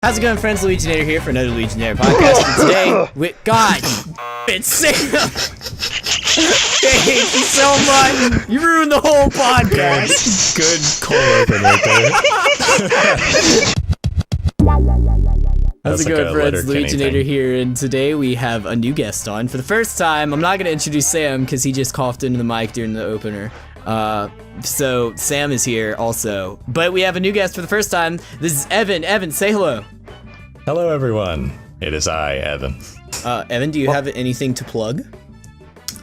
How's it going, friends? Luiginator here for another Luiginator podcast. And today, it's Sam. Thank you so much. You ruined the whole podcast. Good cold open right there. How's it going, friends? Luiginator here, and today we have a new guest on for the first time. I'm not going to introduce Sam because he just coughed into the mic during the opener. So Sam is here also, but we have a new guest for the first time. This is Evan. Evan, say hello. Hello, everyone. It is I, Evan. Evan, do you have anything to plug?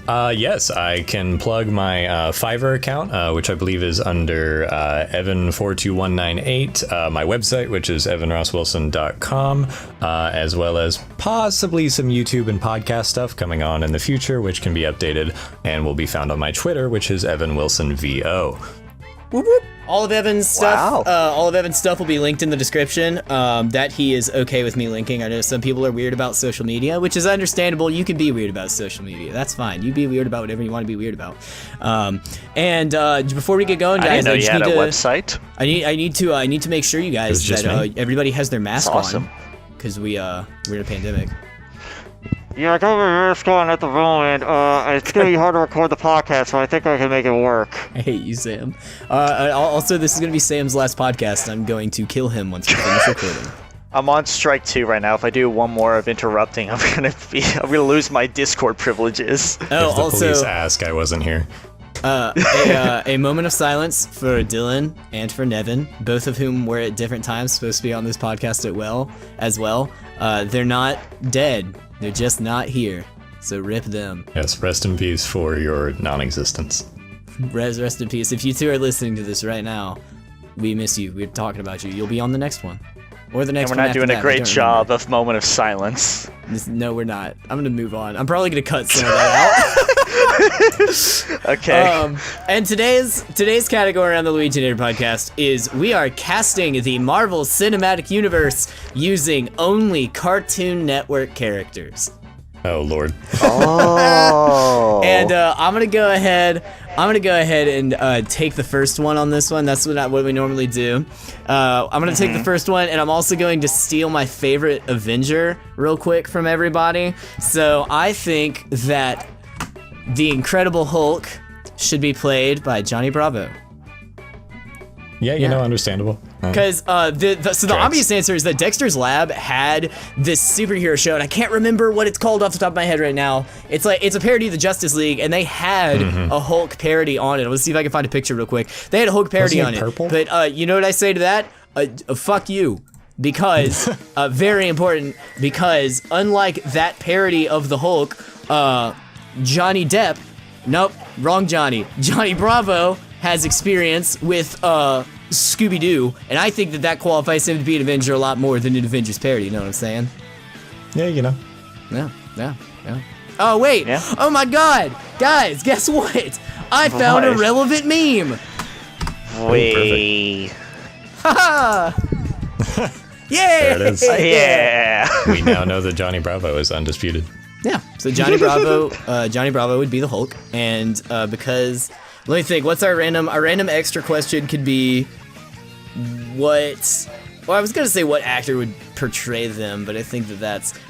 Yes, I can plug my Fiverr account, which I believe is under Evan42198, my website, which is evanrosswilson.com, as well as possibly some YouTube and podcast stuff coming on in the future, which can be updated and will be found on my Twitter, which is EvanWilsonVO. Whoop, whoop. All of Evan's stuff will be linked in the description. That he is okay with me linking. I know some people are weird about social media, which is understandable. You can be weird about social media. That's fine. You be weird about whatever you want to be weird about. Before we get going, guys, I didn't know you had a website. I need to make sure you guys that everybody has their mask on, because we're in a pandemic. Yeah, I got my mask on at the moment. It's gonna be hard to record the podcast, so I think I can make it work. I hate you, Sam. Also, this is gonna be Sam's last podcast. I'm going to kill him once we finish recording. I'm on strike 2 right now. If I do one more of interrupting, I'm gonna lose my Discord privileges. Oh, if the also, police ask, I wasn't here. A moment of silence for Dylan and for Nevin, both of whom were at different times supposed to be on this podcast as well. They're not dead. They're just not here, so rip them. Yes, rest in peace for your non-existence. Rest in peace. If you two are listening to this right now, we miss you. We're talking about you. You'll be on the next one. Or the next one. And we're not doing a great job of moment of silence. No, we're not. I'm gonna move on. I'm probably gonna cut some of that out. Okay. And today's category on the Luiginator podcast is we are casting the Marvel Cinematic Universe using only Cartoon Network characters. Oh, Lord. Oh. And I'm gonna go ahead and take the first one on this one. That's not what we normally do. I'm gonna take the first one, and I'm also going to steal my favorite Avenger real quick from everybody. So I think that the Incredible Hulk should be played by Johnny Bravo. Yeah, understandable. Because the obvious answer is that Dexter's Lab had this superhero show, and I can't remember what it's called off the top of my head right now. It's a parody of the Justice League, and they had a Hulk parody on it. Let's see if I can find a picture real quick. They had a Hulk parody on purple? it. But you know what I say to that? Fuck you. Because, very important, because unlike that parody of the Hulk, Johnny Depp, nope, wrong Johnny. Johnny Bravo has experience with Scooby-Doo, and I think that qualifies him to be an Avenger a lot more than an Avengers parody, you know what I'm saying? Yeah, you know. Yeah. Oh, wait. Yeah. Oh, my God. Guys, guess what? I found a relevant meme. Wait. Haha. Yeah. There it is. Yeah. We now know that Johnny Bravo is undisputed. Yeah, so Johnny Bravo would be the Hulk, and because, let me think, what's our random extra question could be, I was gonna say what actor would portray them, but I think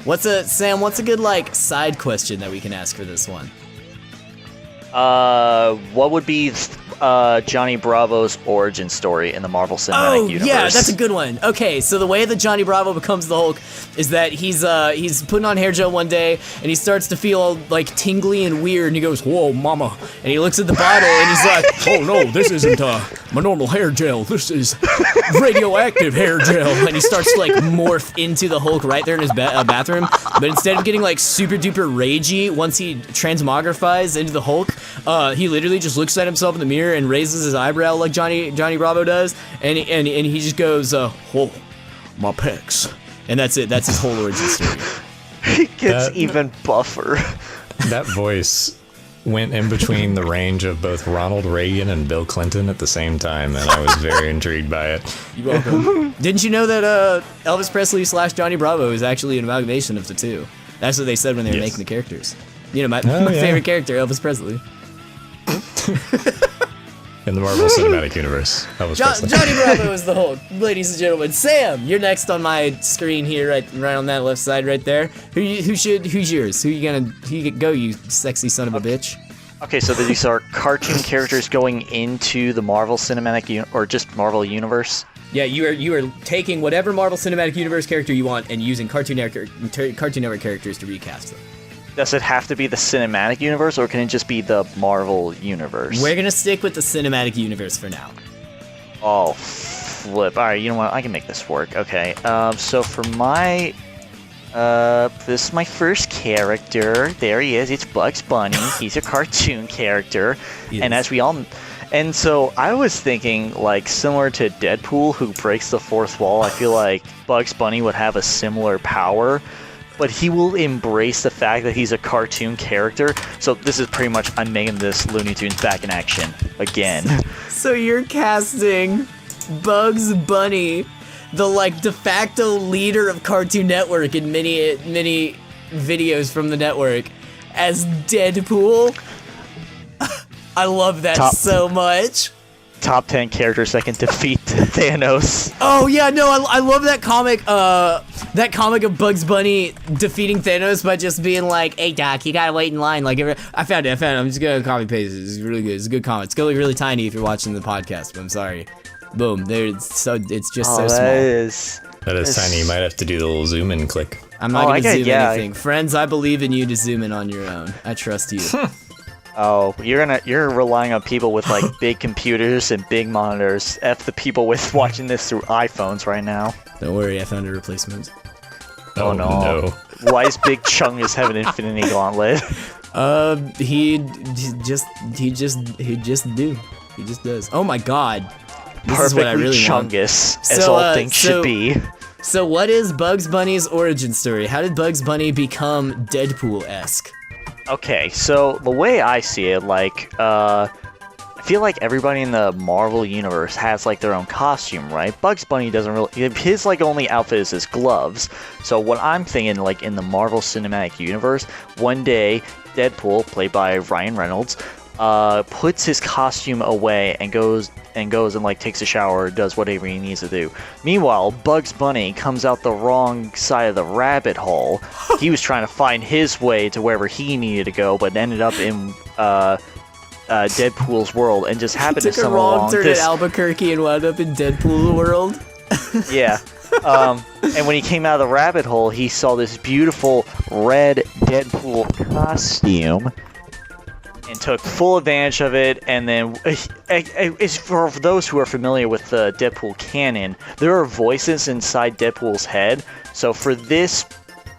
what's a good, like, side question that we can ask for this one? What would be Johnny Bravo's origin story in the Marvel Cinematic Universe? Yeah, that's a good one. Okay, so the way that Johnny Bravo becomes the Hulk is that he's putting on hair gel one day, and he starts to feel all, like, tingly and weird, and he goes, "Whoa, mama," and he looks at the bottle, and he's like, "Oh no, this isn't my normal hair gel, this is radioactive hair gel," and he starts to, like, morph into the Hulk right there in his bathroom, but instead of getting, like, super duper ragey once he transmogrifies into the Hulk, he literally just looks at himself in the mirror and raises his eyebrow like Johnny Bravo does, and he just goes, "Whoa, my pecs," and that's it. That's his whole origin story. He gets even buffer. That voice went in between the range of both Ronald Reagan and Bill Clinton at the same time, and I was very intrigued by it. You're welcome. Didn't you know that Elvis Presley / Johnny Bravo is actually an amalgamation of the two? That's what they said when they were making the characters. You know, my favorite character, Elvis Presley. in the Marvel Cinematic Universe. That was Johnny Bravo is the Hulk, ladies and gentlemen. Sam, you're next on my screen here, right on that left side, right there. Who's yours? Who you go, you sexy son of a bitch? Okay, so these are cartoon characters going into the Marvel Cinematic or just Marvel Universe. Yeah, you are taking whatever Marvel Cinematic Universe character you want and using Cartoon Network characters to recast them. Does it have to be the Cinematic Universe, or can it just be the Marvel Universe? We're gonna stick with the Cinematic Universe for now. Oh, flip. Alright, you know what? I can make this work. Okay, so for my... this is my first character. There he is. It's Bugs Bunny. He's a cartoon character. Yes. And as we all... And so I was thinking, like, similar to Deadpool, who breaks the fourth wall, I feel like Bugs Bunny would have a similar power. But he will embrace the fact that he's a cartoon character. So this is pretty much, I'm making this Looney Tunes back in action again. So you're casting Bugs Bunny, the like de facto leader of Cartoon Network in many videos from the network, as Deadpool? I love that so much. Top 10 characters that can defeat Thanos. Oh yeah, no, I love that comic. That comic of Bugs Bunny defeating Thanos by just being like, "Hey Doc, you gotta wait in line." Like, I found it. I'm just gonna copy paste it. It's really good. It's a good comic. It's gonna look really tiny if you're watching the podcast. But I'm sorry. Boom. There. It's just so small. That is tiny. You might have to do the little zoom in click. I'm not gonna zoom anything. Friends, I believe in you to zoom in on your own. I trust you. Oh, you're relying on people with like big computers and big monitors. F the people with watching this through iPhones right now. Don't worry, I found a replacement. Oh no. Why is Big Chungus have an Infinity Gauntlet? He just do. He just does. Oh my god. This is what I really Chungus, want. as all things should be. So what is Bugs Bunny's origin story? How did Bugs Bunny become Deadpool-esque? Okay, so the way I see it, like, I feel like everybody in the Marvel Universe has, like, their own costume, right? Bugs Bunny doesn't really... His, like, only outfit is his gloves. So what I'm thinking, like, in the Marvel Cinematic Universe, one day, Deadpool, played by Ryan Reynolds, puts his costume away and goes and like takes a shower, does whatever he needs to do. Meanwhile, Bugs Bunny comes out the wrong side of the rabbit hole. He was trying to find his way to wherever he needed to go, but ended up in Deadpool's world and just happened to stumble along. Took a wrong turn at Albuquerque and wound up in Deadpool world. Yeah. And when he came out of the rabbit hole, he saw this beautiful red Deadpool costume and took full advantage of it. And then, for those who are familiar with the Deadpool canon, there are voices inside Deadpool's head. So for this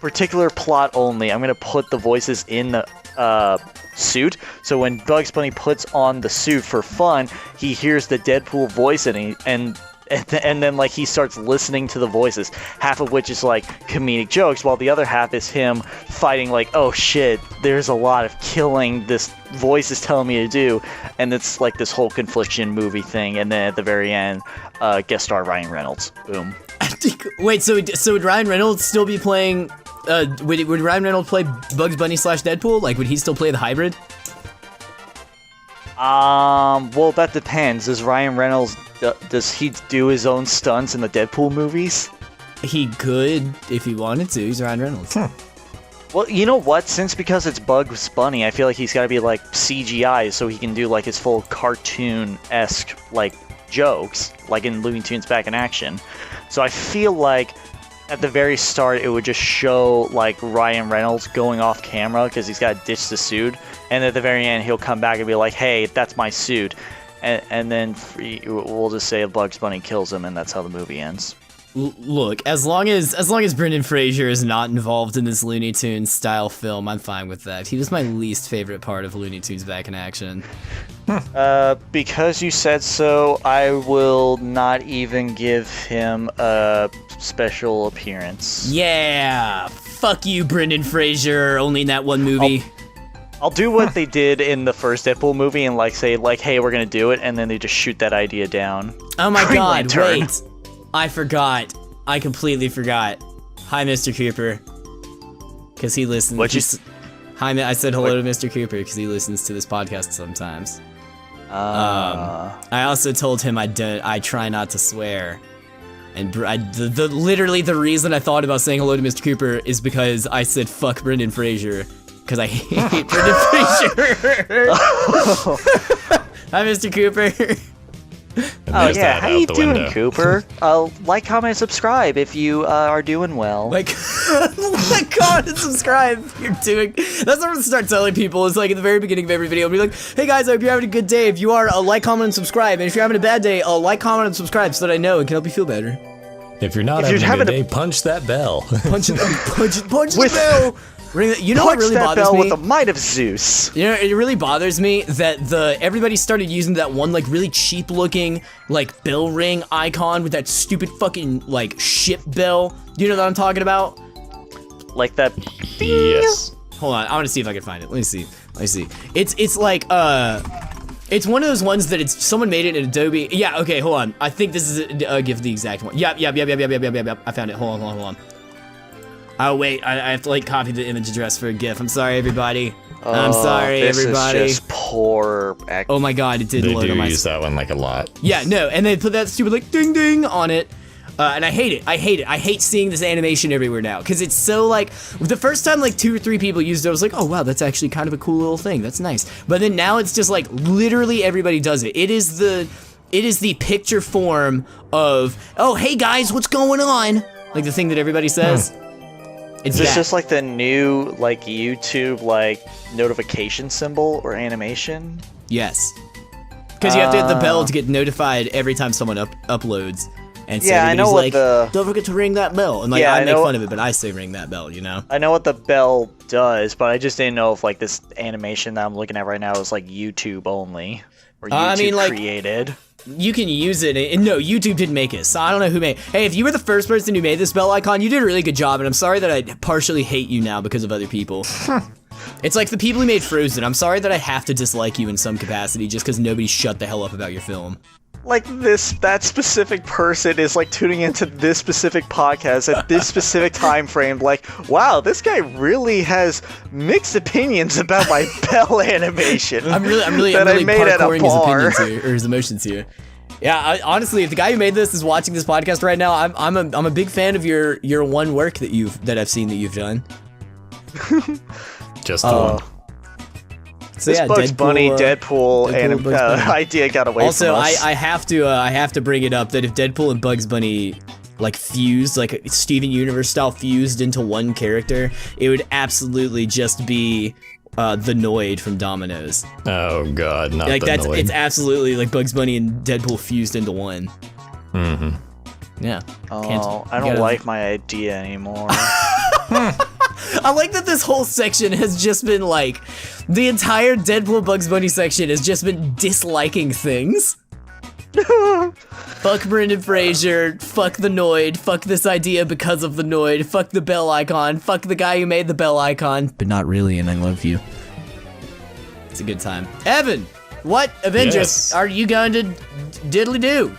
particular plot only, I'm going to put the voices in the suit. So when Bugs Bunny puts on the suit for fun, he hears the Deadpool voice and then like he starts listening to the voices, half of which is like comedic jokes, while the other half is him fighting like, oh shit, there's a lot of killing this voice is telling me to do, and it's like this whole confliction movie thing. And then at the very end, guest star Ryan Reynolds. Boom. Wait, so would Ryan Reynolds still be playing? Would Ryan Reynolds play Bugs Bunny / Deadpool? Like, would he still play the hybrid? Well, that depends. Does Ryan Reynolds, does he do his own stunts in the Deadpool movies? He could, if he wanted to. He's Ryan Reynolds. Well, you know what? Because it's Bugs Bunny, I feel like he's got to be, like, CGI, so he can do, like, his full cartoon-esque, like, jokes, like in Looney Tunes Back in Action. So I feel like at the very start, it would just show, like, Ryan Reynolds going off camera because he's got to ditch the suit. And at the very end, he'll come back and be like, hey, that's my suit. And then we'll just say Bugs Bunny kills him, and that's how the movie ends. Look, as long as Brendan Fraser is not involved in this Looney Tunes style film, I'm fine with that. He was my least favorite part of Looney Tunes Back in Action. Because you said so, I will not even give him a special appearance. Yeah! Fuck you, Brendan Fraser, only in that one movie. I'll do what they did in the first Deadpool movie and like say like, hey, we're gonna do it, and then they just shoot that idea down. Oh my Green god, Lantern. wait. I forgot. I completely forgot. Hi, Mr. Cooper. Because he listens. What'd you Hi, I said hello to Mr. Cooper because he listens to this podcast sometimes. I also told him I try not to swear. And literally the reason I thought about saying hello to Mr. Cooper is because I said fuck Brendan Fraser. Because I hate Brendan Fraser. Hi, Mr. Cooper. Oh yeah, how you doing, Cooper? Like, comment, subscribe if you are doing well. Like, comment, and subscribe if you're doing. That's what I'm gonna start telling people. It's like at the very beginning of every video, I'll be like, hey guys, I hope you're having a good day. If you are, like, comment, and subscribe. And if you're having a bad day, like, comment, and subscribe so that I know and can help you feel better. If you're not having a good day, punch that bell. Punch the bell. Ring that. You know what really bothers me? Punch that bell with the might of Zeus. You know, it really bothers me that everybody started using that one like really cheap looking like bell ring icon with that stupid fucking like ship bell. Do you know what I'm talking about? Like that. Yes. Hold on, I want to see if I can find it. Let me see. It's like it's one of those ones that it's someone made it in Adobe. Yeah. Okay. Hold on. I think this is give the exact one. Yep. I found it. Hold on. Oh wait, I have to like copy the image address for a GIF. I'm sorry, everybody. I'm sorry, everybody. This is just poor acting. Oh my god, it didn't load on my. They do use that one like a lot. Yeah, no, and they put that stupid like ding ding on it, and I hate it. I hate seeing this animation everywhere now because it's so like the first time like 2 or 3 people used it, I was like, oh wow, that's actually kind of a cool little thing. That's nice. But then now it's just like literally everybody does it. It is the picture form of oh hey guys, what's going on? Like the thing that everybody says. Is this just like the new like YouTube like notification symbol or animation? Yes. Because you have to hit the bell to get notified every time someone uploads. And so I know what like, don't forget to ring that bell. And like I make fun of it, but I say ring that bell, you know? I know what the bell does, but I just didn't know if like this animation that I'm looking at right now is like YouTube only. Or YouTube created. You can use it, and no, YouTube didn't make it, so I don't know who made it. Hey, if you were the first person who made this bell icon, you did a really good job, and I'm sorry that I partially hate you now because of other people. It's like the people who made Frozen. I'm sorry that I have to dislike you in some capacity just because nobody shut the hell up about your film. Like that specific person is like tuning into this specific podcast at this specific time frame. Like, wow, this guy really has mixed opinions about my bell animation. I'm really parkouring his opinions here, or his emotions here. Yeah, honestly, if the guy who made this is watching this podcast right now, I'm a big fan of your one work that I've seen that you've done. Just the one. So this Bugs Bunny, Deadpool and idea got away also, from us. I have to bring it up that if Deadpool and Bugs Bunny like fused, like Steven Universe style fused into one character, it would absolutely just be the Noid from Domino's. Oh god, not like the Noid. It's absolutely like Bugs Bunny and Deadpool fused into one. Mm-hmm. Yeah. Oh, I don't like my idea anymore. I like that this whole section has just been like, the entire Deadpool Bugs Bunny section has just been disliking things. Fuck Brendan Fraser, fuck the Noid, fuck this idea because of the Noid, fuck the bell icon, fuck the guy who made the bell icon, but not really, and I love you. It's a good time. Evan, what Avengers are you going to diddly do?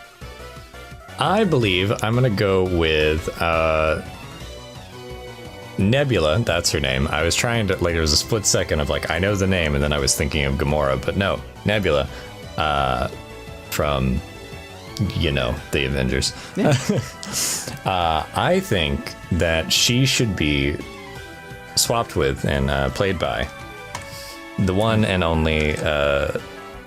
I believe I'm gonna go with Nebula, that's her name. I was trying to, like, there was a split second of, like, I know the name, and then I was thinking of Gamora, but no, Nebula, from, you know, the Avengers. Yeah. I think that she should be swapped with and played by the one and only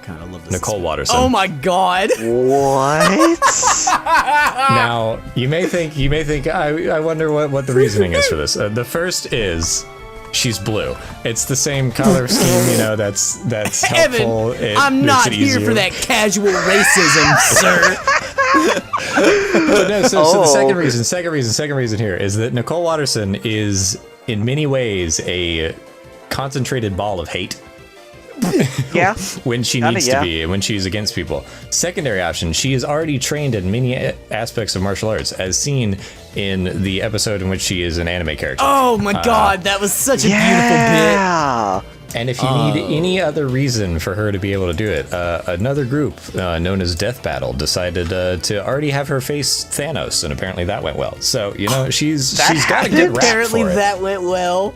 God, I love this Nicole Watterson. Oh my god! What? Now you may think I wonder what the reasoning is for this. The first is she's blue. It's the same color scheme, you know. That's helpful. Evan, I'm not here for that casual racism, sir. But no, so the second reason here is that Nicole Watterson is in many ways a concentrated ball of hate. Yeah. When she needs to be, and when she's against people. Secondary option, she is already trained in many aspects of martial arts, as seen in the episode in which she is an anime character. Oh my god, that was such a beautiful bit. And if you need any other reason for her to be able to do it, another group known as Death Battle decided to already have her face Thanos, and apparently that went well. So, you know, she's got a good rap Apparently for it. that went well.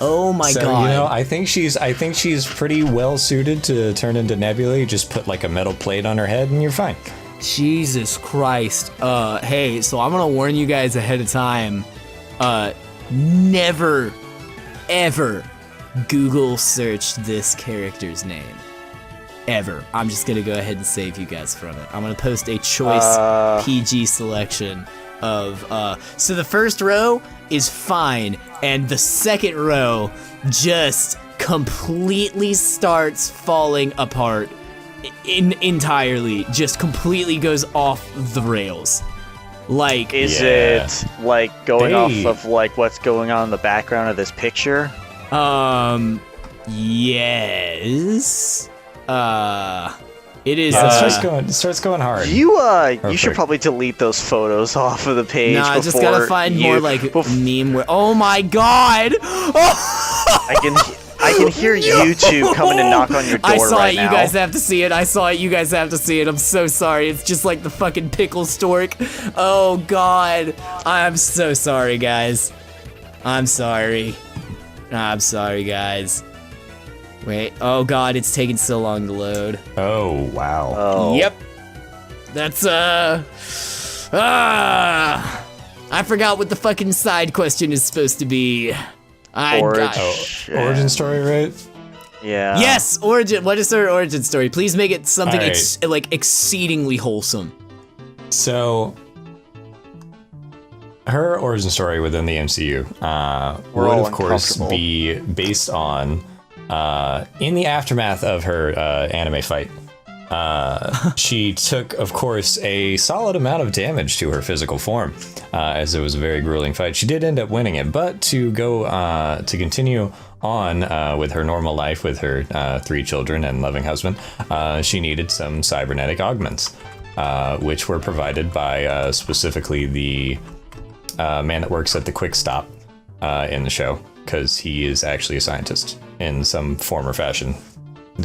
Oh my So, god. you know, I think she's pretty well suited to turn into Nebula. You just put like a metal plate on her head and you're fine. Jesus Christ. Hey, so I'm gonna warn you guys ahead of time. Never, ever Google search this character's name. Ever. I'm just gonna go ahead and save you guys from it. I'm gonna post a choice PG selection of, so the first row is fine, and the second row just completely starts falling apart entirely, just completely goes off the rails. Like, Is it like going off of like what's going on in the background of this picture? Yes. It is. It starts going hard. You should probably delete those photos off of the page. Nah, I just gotta find more like meme where. Oh my god! I can hear YouTube coming to knock on your door I saw right it. now. You guys have to see it. I saw it. You guys have to see it. I'm so sorry. It's just like the fucking pickle stork. Oh god. I'm so sorry, guys. I'm sorry. I'm sorry, guys. Wait. Oh god, it's taking so long to load. Oh wow. Oh. Yep. That's I forgot what the fucking side question is supposed to be. Origin story, right? Yeah. Yes, origin. What is her origin story? Please make it something Alright. like exceedingly wholesome. So, her origin story within the MCU We're would, all of course, uncomfortable. be based on in the aftermath of her anime fight. She took, of course, a solid amount of damage to her physical form, as it was a very grueling fight. She did end up winning it, but to go to continue on with her normal life with her 3 children and loving husband, she needed some cybernetic augments, which were provided by specifically the man that works at the Quick Stop in the show, because he is actually a scientist in some form or fashion,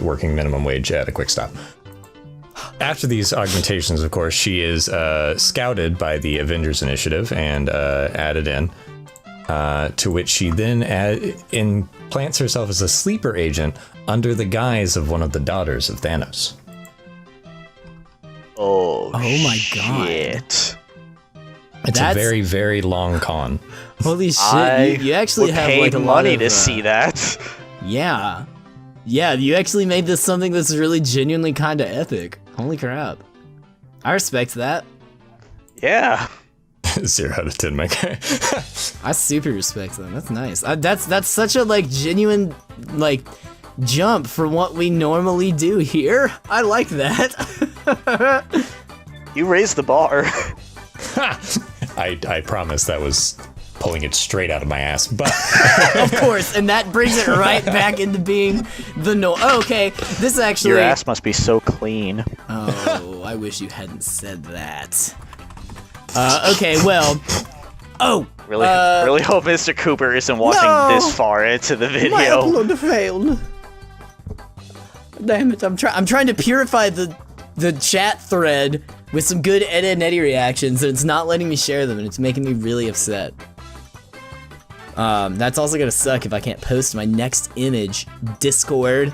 working minimum wage at a Quick Stop. After these augmentations, of course, she is scouted by the Avengers Initiative and added in, to which she then implants herself as a sleeper agent under the guise of one of the daughters of Thanos. Oh my god. shit. It's a very, very long con. Holy shit! You actually would have pay like a lot money of, to see that. Yeah, you actually made this something that's really genuinely kind of epic. Holy crap! I respect that. Yeah. 0 out of 10, my guy. I super respect that. That's nice. That's such a like genuine like jump from what we normally do here. I like that. You raised the bar. I promise that was pulling it straight out of my ass, but Of course, and that brings it right back into being the no. Oh, okay, this actually. Your ass must be so clean. Oh, I wish you hadn't said that. Okay, well. Oh. Really hope Mr. Cooper isn't watching this far into the My video. upload failed. Damn it! I'm trying to purify the chat thread with some good Ed and Eddie reactions, and it's not letting me share them, and it's making me really upset. That's also gonna suck if I can't post my next image. Discord,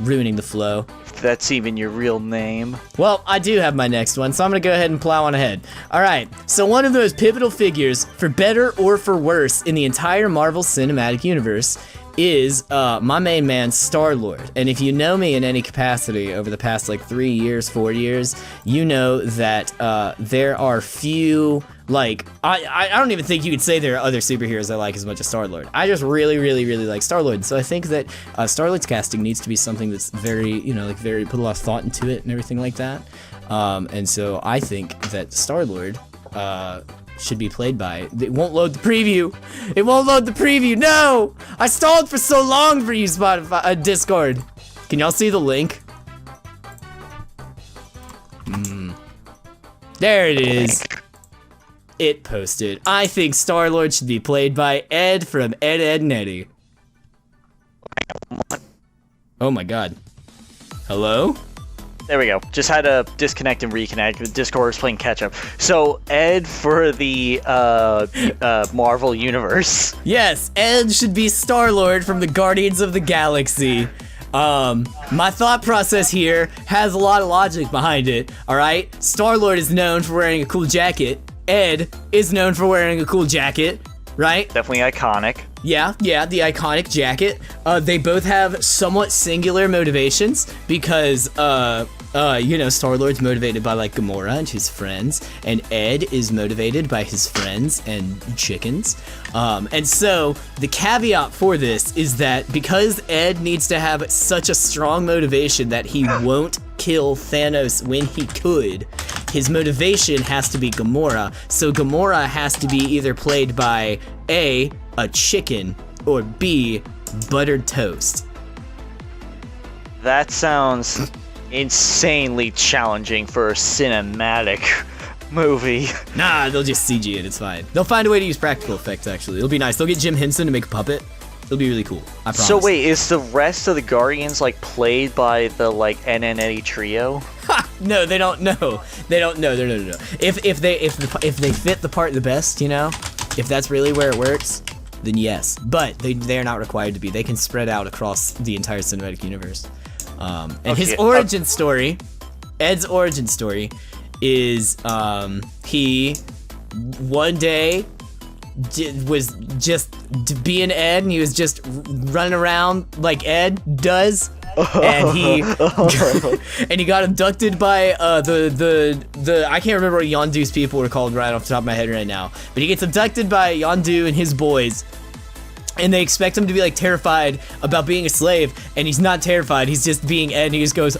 ruining the flow. If that's even your real name. Well, I do have my next one, so I'm gonna go ahead and plow on ahead. Alright, so one of those pivotal figures, for better or for worse, in the entire Marvel Cinematic Universe is my main man, Star-Lord. And if you know me in any capacity over the past like 3 years, 4 years, you know that there are few, like, I don't even think you could say there are other superheroes I like as much as Star-Lord. I just really, really, really like Star-Lord. So I think that Star-Lord's casting needs to be something that's very, you know, like very, put a lot of thought into it and everything like that. And so I think that Star-Lord should be played by. It won't load the preview. It won't load the preview. No! I stalled for so long for you, Spotify, Discord. Can y'all see the link? There it is. It posted. I think Star-Lord should be played by Ed from Ed, Ed, and Eddie. Oh my god. Hello? There we go. Just had to disconnect and reconnect. Discord was playing catch up. So Ed for the Marvel universe. Yes, Ed should be Star-Lord from the Guardians of the Galaxy. My thought process here has a lot of logic behind it, alright? Star-Lord is known for wearing a cool jacket. Ed is known for wearing a cool jacket, right? Definitely iconic. Yeah, the iconic jacket. They both have somewhat singular motivations because, Star-Lord's motivated by, like, Gamora and his friends, and Ed is motivated by his friends and chickens. And so, the caveat for this is that because Ed needs to have such a strong motivation that he won't kill Thanos when he could, his motivation has to be Gamora. So Gamora has to be either played by A, a chicken, or B, buttered toast. That sounds insanely challenging for a cinematic movie. Nah, they'll just CG it, it's fine. They'll find a way to use practical effects, actually. It'll be nice. They'll get Jim Henson to make a puppet. It'll be really cool, I promise. So wait, is the rest of the Guardians, like, played by the, like, NNA trio? No, they don't know. They don't know. No. If they fit the part the best, if that's really where it works, then yes. But they're not required to be. They can spread out across the entire cinematic universe. And his origin story, Ed's origin story, is he one day was just being Ed, and he was just running around like Ed does. And he got abducted by the I can't remember what Yondu's people were called right off the top of my head right now, but he gets abducted by Yondu and his boys, and they expect him to be like terrified about being a slave, and he's not terrified. He's just being Ed, and he just goes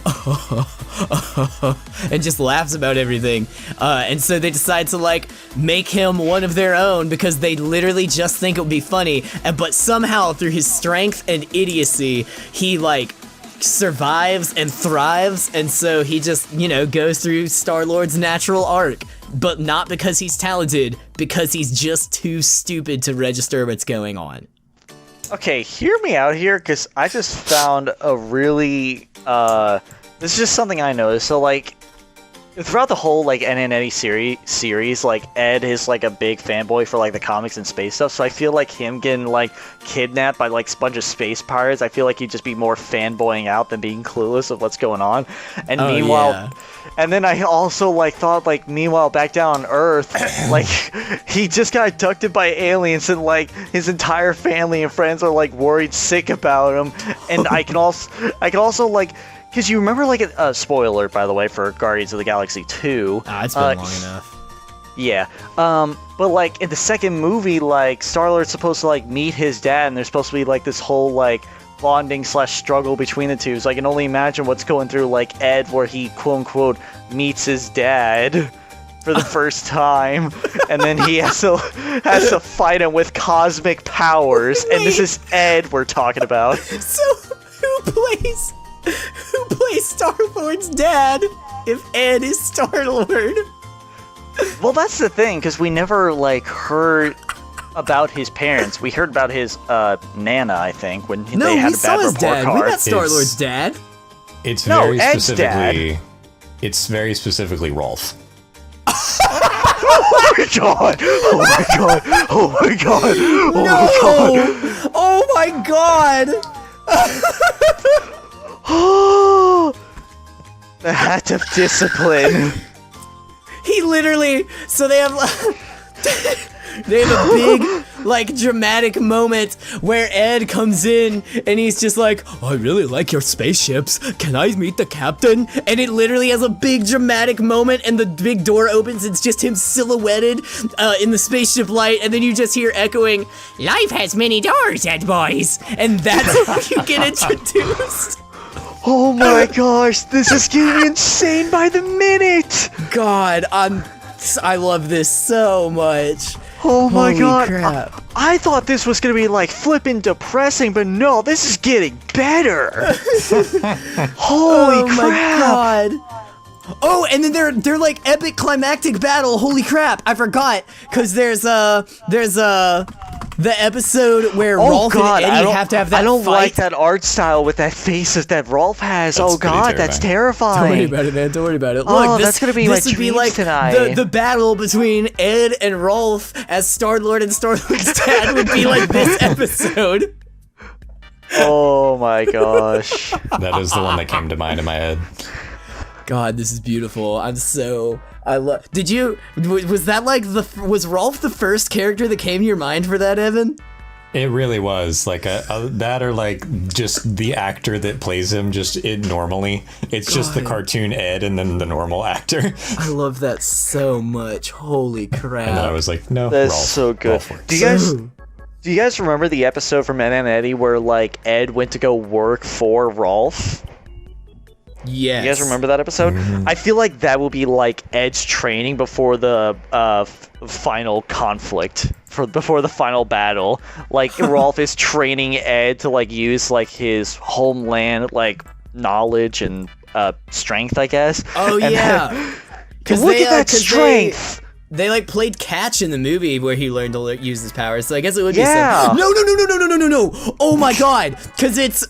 and just laughs about everything. And so they decide to like make him one of their own because they literally just think it would be funny. But somehow through his strength and idiocy, he like survives and thrives, and so he just goes through Star-Lord's natural arc, but not because he's talented, because he's just too stupid to register what's going on. Okay, hear me out here, because I just found a really this is just something I noticed. So like throughout the whole like NNA series, like Ed is like a big fanboy for like the comics and space stuff. So I feel like him getting like kidnapped by like a bunch of space pirates, I feel like he'd just be more fanboying out than being clueless of what's going on. And meanwhile, and then I also like thought like meanwhile back down on Earth, like he just got abducted by aliens and like his entire family and friends are like worried sick about him. And I can also like. Because you remember, like, a spoiler, by the way, for Guardians of the Galaxy 2. It's been long enough. Yeah. But, like, in the second movie, like, Star-Lord's supposed to, like, meet his dad, and there's supposed to be, like, this whole, like, bonding/struggle between the two. So I can only imagine what's going through, like, Ed, where he, quote-unquote, meets his dad for the first time, and then he has to fight him with cosmic powers, and this is Ed we're talking about. So, who plays Star-Lord's dad if Ed is Star-Lord? Well, that's the thing, because we never, like, heard about his parents. We heard about his, Nana, I think, when they had a bad report dad. card. We met Star-Lord's dad. It's No, very Ed's specifically... dad. It's very specifically Rolf. Oh my god! Oh my god! Oh my god! Oh my god! Oh my god! The hat of discipline. He literally, so they have a big, like, dramatic moment where Ed comes in and he's just like, I really like your spaceships. Can I meet the captain? And it literally has a big dramatic moment and the big door opens. It's just him silhouetted in the spaceship light. And then you just hear echoing, life has many doors, Ed boys. And that's how you get introduced. Oh my gosh, this is getting insane by the minute! God, I love this so much. Oh my Holy god. crap. I thought this was gonna be like flippin' depressing, but no, this is getting better. Holy crap. My god. Oh, and then they're like epic climactic battle. Holy crap. I forgot. Cause there's The episode where Oh Rolf God, and Eddie have to have that I don't fight. like that art style with that faces that Rolf has. That's Oh pretty God, that's terrifying. Don't worry about it, man. Don't worry about it. Oh, Look, that's gonna be this my would be dreams like tonight. the battle between Ed and Rolf as Star-Lord and Star-Lord's dad would be like this episode. Oh my gosh. That is the one that came to mind in my head. God, this is beautiful. I love. Did you? Was that like was Rolf the first character that came to your mind for that, Evan? It really was like that, or like just the actor that plays him, just it normally. It's just the cartoon Ed and then the normal actor. I love that so much. Holy crap! And then I was like, no, That's Rolf. so good. Rolf works. Do you guys remember the episode from Ed and Eddie where like Ed went to go work for Rolf? Yes. You guys remember that episode? I feel like that will be like Ed's training before the final conflict, before the final battle. Like Rolf is training Ed to like use like his homeland like knowledge and strength, I guess. Oh And yeah. then, look at that strength. They like played catch in the movie where he learned to use his powers, so I guess it would Yeah. be no. Oh my god, because it's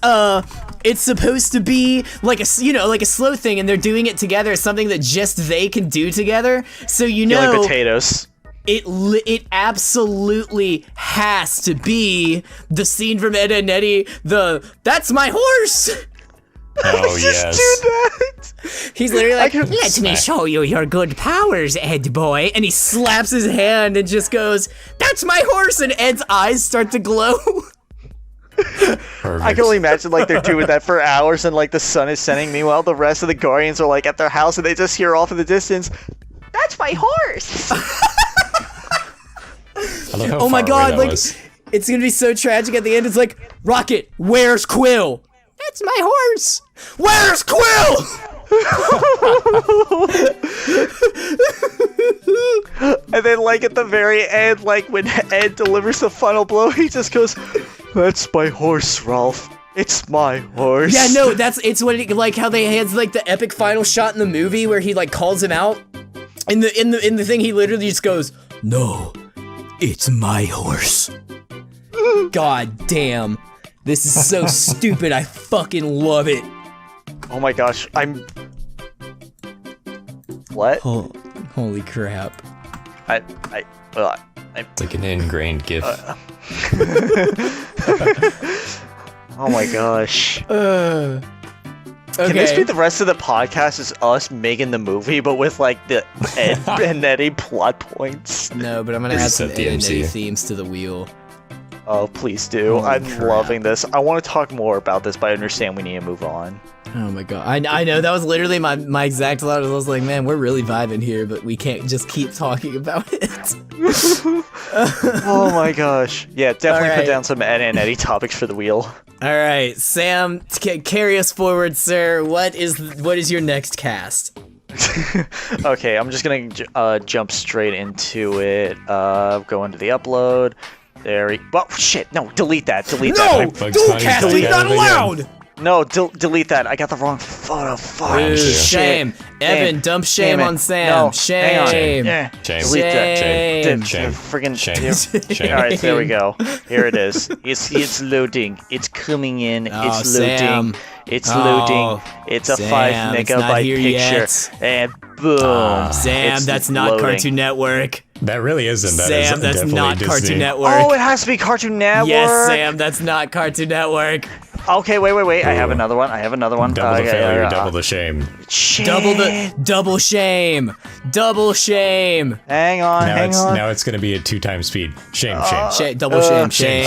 supposed to be like a like a slow thing, and they're doing it together, something that just they can do together. So Killing potatoes. It absolutely has to be the scene from Ed and Eddie. That's my horse. Oh Just yes. do that. He's literally like, can- let me show you your good powers, Ed boy. And he slaps his hand and just goes, that's my horse. And Ed's eyes start to glow. Perfect. I can only imagine like they're doing that for hours and like the sun is setting. Meanwhile, the rest of the Guardians are like at their house and they just hear off in the distance, "That's my horse." I love how Oh my far away god, that like, was. it's gonna be so tragic at the end. It's like, Rocket, where's Quill? That's my horse. Where's Quill? And then like at the very end, like when Ed delivers the final blow, he just goes, "That's my horse, Ralph. It's my horse." Yeah, no, it's what it, like how they had like the epic final shot in the movie where he like calls him out. In the thing, he literally just goes, "No, it's my horse." God damn. This is so stupid. I fucking love it. Oh my gosh, What? Holy crap. It's like an ingrained gift. Oh my gosh. Okay. Can this be the rest of the podcast? Is us making the movie, but with like the Ed and Eddie plot points? No, but I'm gonna add some Reset the Ed and Eddie MC. themes to the wheel. Oh, please do. Holy I'm crap. loving this. I want to talk more about this, but I understand we need to move on. Oh my god. I know, that was literally my exact thought. I was like, man, we're really vibing here, but we can't just keep talking about it. Oh my gosh. Yeah, definitely Alright. put down some Ed and Eddie topics for the wheel. Alright, Sam, carry us forward, sir. What is your next cast? Okay, I'm just gonna jump straight into it. Go into the upload. There we. Oh shit! No, delete that. Delete No! that. Bugs Dual Bunny's casting back not at it again. allowed! No, delete that. I got the wrong photo. Fuck. Ooh, shit. shame. Evan, dump shame Damn it. on Sam. No, hang on. Shame. Yeah. Shame. Delete that. Shame. Shame. Friggin' Shame. Shame. All right, there we go. Here it is. It's loading. It's coming in. Oh, It's loading. Sam. It's Oh, loading. It's a Sam, 5 it's not megabyte here picture, yet. and boom. Sam, It's that's not loading. Cartoon Network. That really isn't. That Sam, is that's definitely not Disney. Cartoon Network. Oh, it has to be Cartoon Network. Yes, Sam, that's not Cartoon Network. Okay, wait. I have Ooh. another one. Double the failure, double the shame. Shit. Double shame. Double shame. Hang on. Now it's gonna be at 2 times speed. Shame. Double shame. shame,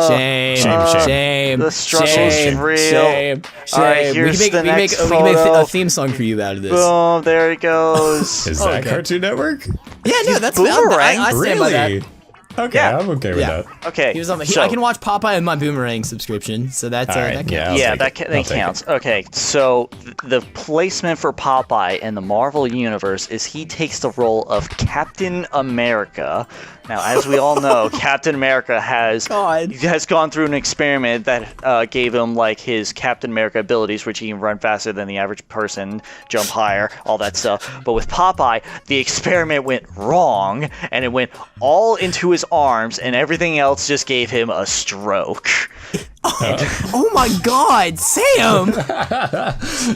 Shame. shame. Shame. The struggle's Shame. real. Shame. All right, Shame. here's we the can make next we can make photo. a theme song for you out of this. Boom. There it goes. Is that okay. Cartoon Network? Yeah, no, that's Boomerang? I stand by that. Really? Okay, Yeah. I'm okay with Yeah. that. Okay. He was on. so, I can watch Popeye on my Boomerang subscription, so that's All right, that yeah. counts. I'll yeah, take that, it. that I'll take counts. Okay, so the placement for Popeye in the Marvel Universe is he takes the role of Captain America, Now, as we all know, Captain America has God. gone through an experiment that gave him like his Captain America abilities, which he can run faster than the average person, jump higher, all that stuff. But with Popeye, the experiment went wrong, and it went all into his arms, and everything else just gave him a stroke. Oh my God, Sam!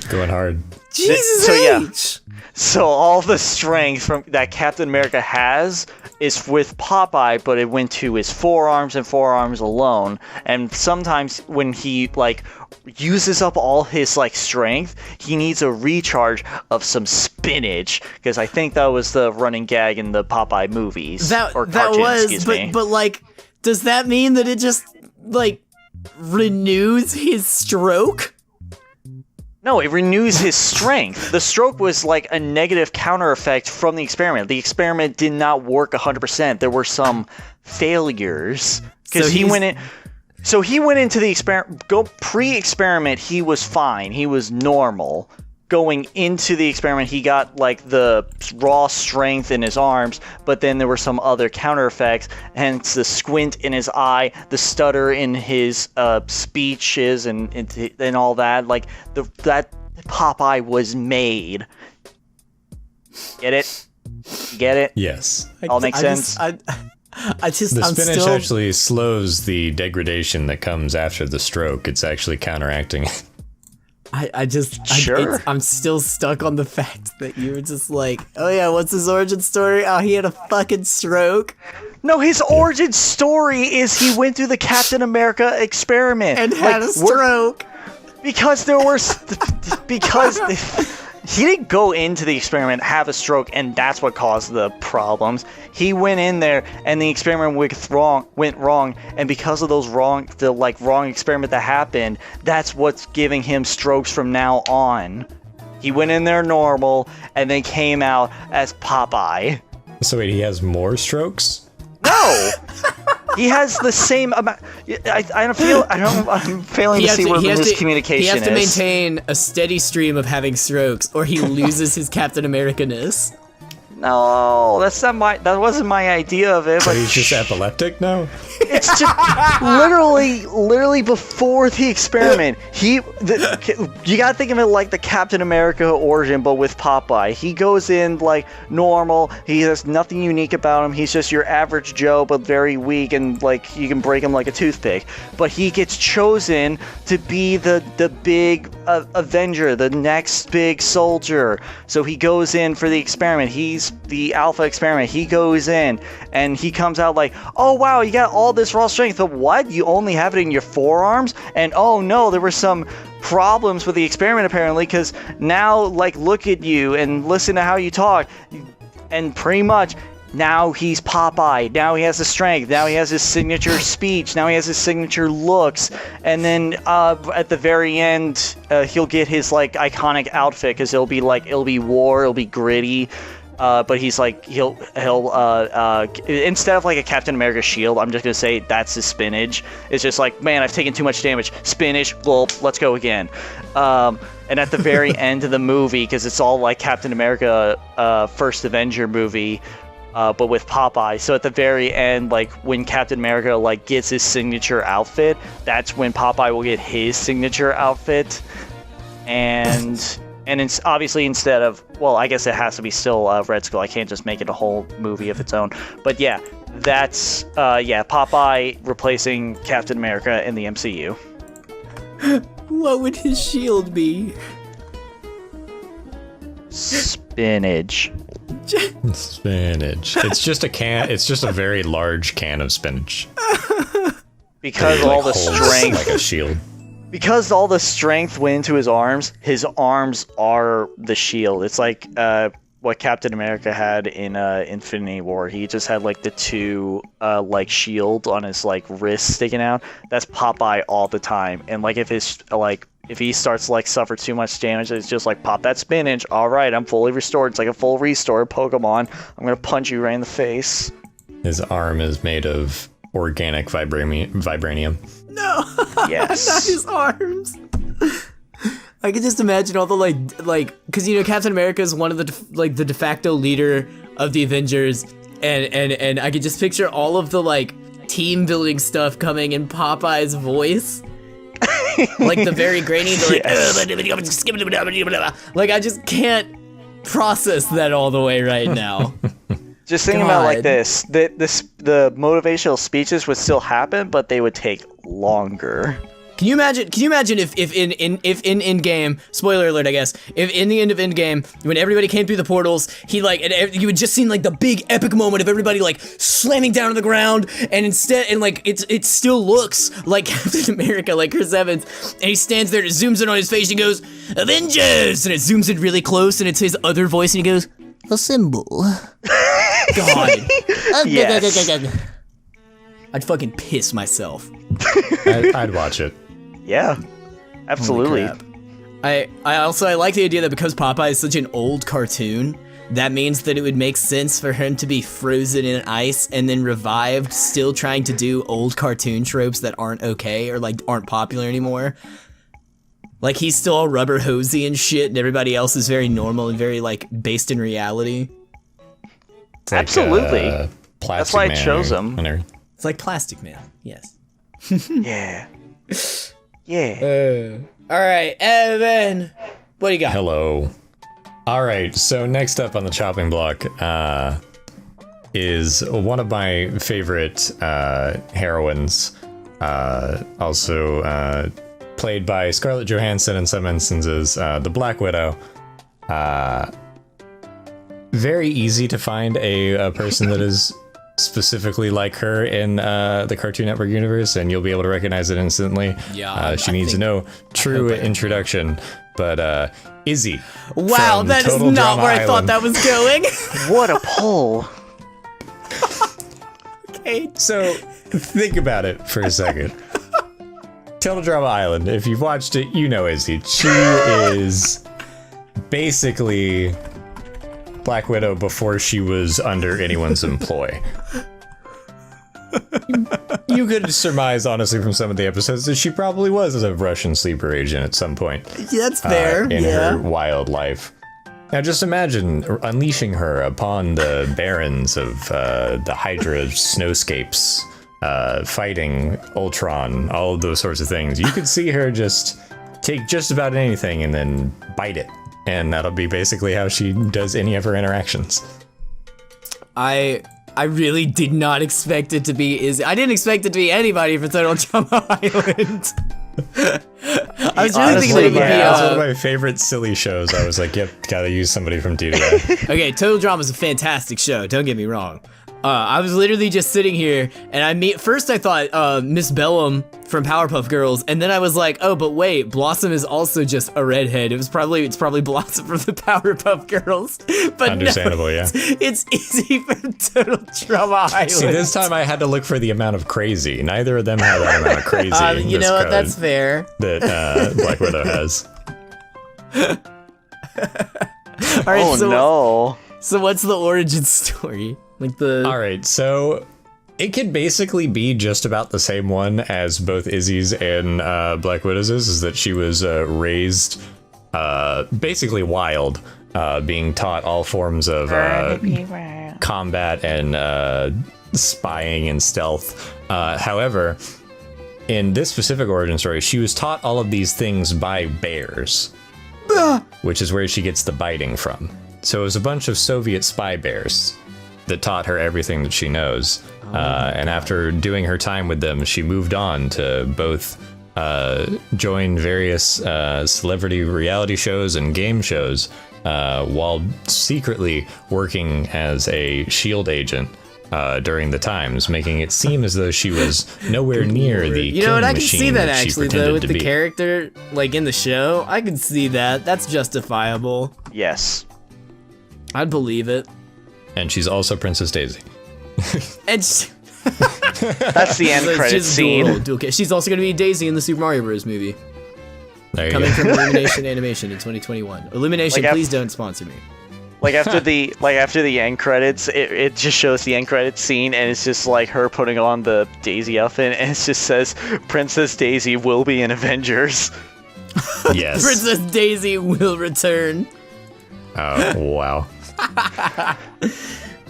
Going hard. Jesus So, yeah. H! So all the strength from that Captain America has is with Popeye, but it went to his forearms and forearms alone. And sometimes when he like uses up all his like strength, he needs a recharge of some spinach, because I think that was the running gag in the Popeye movies That cartoons, was, excuse me. but like, does that mean that it just like renews his stroke? No, it renews his strength. The stroke was like a negative counter effect from the experiment. The experiment did not work 100%. There were some failures because So he he's- went in. So he went into the experiment. Pre-experiment, he was fine. He was normal. Going into the experiment, he got like the raw strength in his arms, but then there were some other counter effects, hence the squint in his eye, the stutter in his speeches, and all that. Like that Popeye was made. Get it? You get it? Yes. All makes sense. I just, The I'm spinach still. actually slows the degradation that comes after the stroke. It's actually counteracting it. Sure. I'm still stuck on the fact that you were just like, oh yeah, what's his origin story? Oh, he had a fucking stroke No, his origin story is he went through the Captain America experiment and had a stroke. because there were because he didn't go into the experiment, have a stroke, and that's what caused the problems. He went in there and the experiment went wrong, and because of those wrong experiment that happened, that's what's giving him strokes from now on. He went in there normal and then came out as Popeye. So wait, he has more strokes? No, he has the same amount. I'm failing to see where the miscommunication is. He has to maintain a steady stream of having strokes, or he loses his Captain America-ness. No, that wasn't my idea of it. So But he's just epileptic now? it's just literally before the experiment. You gotta think of it like the Captain America origin, but with Popeye. He goes in like normal. He has nothing unique about him. He's just your average Joe, but very weak, and like you can break him like a toothpick. But he gets chosen to be the big Avenger, the next big soldier. So he goes in for the experiment. He's the Alpha experiment. He goes in and he comes out like, oh wow, you got all this raw strength, but what? You only have it in your forearms? And oh no, there were some problems with the experiment apparently, because now like look at you and listen to how you talk, and pretty much now he's Popeye. Now he has the strength. Now he has his signature speech. Now he has his signature looks. And then at the very end, he'll get his like iconic outfit, because it'll be war. It'll be gritty. But he's like he'll instead of like a Captain America shield, I'm just gonna say that's his spinach. It's just like, man, I've taken too much damage. Spinach, gulp, let's go again. And at the very end of the movie, because it's all like Captain America First Avenger movie, but with Popeye. So at the very end, like when Captain America like gets his signature outfit, that's when Popeye will get his signature outfit. And it's obviously instead of, well, I guess it has to be still Red Skull. I can't just make it a whole movie of its own. But yeah, that's Popeye replacing Captain America in the MCU. What would his shield be? Spinach. Spinach. It's just a can. It's just a very large can of spinach. Because It, all the holds strength. like a shield. Because all the strength went into his arms are the shield. It's like what Captain America had in Infinity War. He just had like the two like shield on his like wrist sticking out. That's Popeye all the time. And like if he starts to like suffer too much damage, it's just like, pop that spinach. All right, I'm fully restored. It's like a full restore Pokemon. I'm gonna punch you right in the face. His arm is made of organic vibranium. No. Yes. Not his arms. I can just imagine all the like, because Captain America is one of the the de facto leader of the Avengers, and I could just picture all of the like team building stuff coming in Popeye's voice. Like the very grainy, like, like I just can't process that all the way right now. Just thinking about it like this, the motivational speeches would still happen, but they would take longer. Can you imagine if in Endgame, spoiler alert, I guess, if in the end of Endgame, when everybody came through the portals, you had just seen like the big epic moment of everybody like slamming down on the ground, and like it still looks like Captain America, like Chris Evans, and he stands there and it zooms in on his face and he goes, Avengers, and it zooms in really close and it's his other voice and he goes, assemble. God. Yes. I'd fucking piss myself. I'd watch it. Yeah, absolutely. I like the idea that because Popeye is such an old cartoon, that means that it would make sense for him to be frozen in ice and then revived, still trying to do old cartoon tropes that aren't okay or like aren't popular anymore. Like he's still all rubber hosey and shit, and everybody else is very normal and very like based in reality. It's like, absolutely. That's why I chose him. It's like Plastic Man. Yes. Yeah. Yeah. All right, Evan, what do you got? Hello. All right, so next up on the chopping block is one of my favorite heroines, also played by Scarlett Johansson in some instances, the Black Widow. Very easy to find a person that is specifically like her in the Cartoon Network universe, and you'll be able to recognize it instantly. Yeah, she needs no true introduction, but Izzy. Wow, that is Total not Drama where I thought Island. that was going. What a pull. Okay. So think about it for a second. Total Drama Island. If you've watched it, you know Izzy. She is basically Black Widow before she was under anyone's employ. You could surmise, honestly, from some of the episodes that she probably was a Russian sleeper agent at some point. Yeah, that's fair. In her wild life. Now just imagine unleashing her upon the barrens of the Hydra snowscapes, fighting Ultron, all of those sorts of things. You could see her just take just about anything and then bite it. And that'll be basically how she does any of her interactions. I really did not expect it to be Izzy. I didn't expect it to be anybody for Total Drama Island. I was really thinking that it would be. That's one of my favorite silly shows. I was like, yep, gotta use somebody from DDA. Okay, Total Drama is a fantastic show. Don't get me wrong. I was literally just sitting here, and first I thought Miss Bellum from Powerpuff Girls, and then I was like, oh, but wait, Blossom is also just a redhead. It's probably Blossom from the Powerpuff Girls. But Understandable, no, yeah. It's Izzy from Total Drama Island. See, this time I had to look for the amount of crazy. Neither of them have that amount of crazy. You know what? That's fair. That Black Widow has. All right, No. So what's the origin story? All right, so it could basically be just about the same one as both Izzy's and Black Widow's is that she was raised basically wild, being taught all forms of combat and spying and stealth. However, in this specific origin story, she was taught all of these things by bears, which is where she gets the biting from. So it was a bunch of Soviet spy bears that taught her everything that she knows. And after doing her time with them, she moved on to both join various celebrity reality shows and game shows while secretly working as a SHIELD agent during the times, making it seem as though she was nowhere near the You know what? I can machine see that she actually, pretended though, with to the be. character, like in the show. I can see that. That's justifiable. Yes. I'd believe it. And she's also Princess Daisy. And That's the end credit scene. Okay, she's also going to be Daisy in the Super Mario Bros. Movie. There you Coming go. from Illumination Animation in 2021. Illumination, Like, please don't sponsor me. Like after the end credits, it just shows the end credits scene, and it's just like her putting on the Daisy outfit, and it just says Princess Daisy will be in Avengers. Yes. Princess Daisy will return. Oh, wow.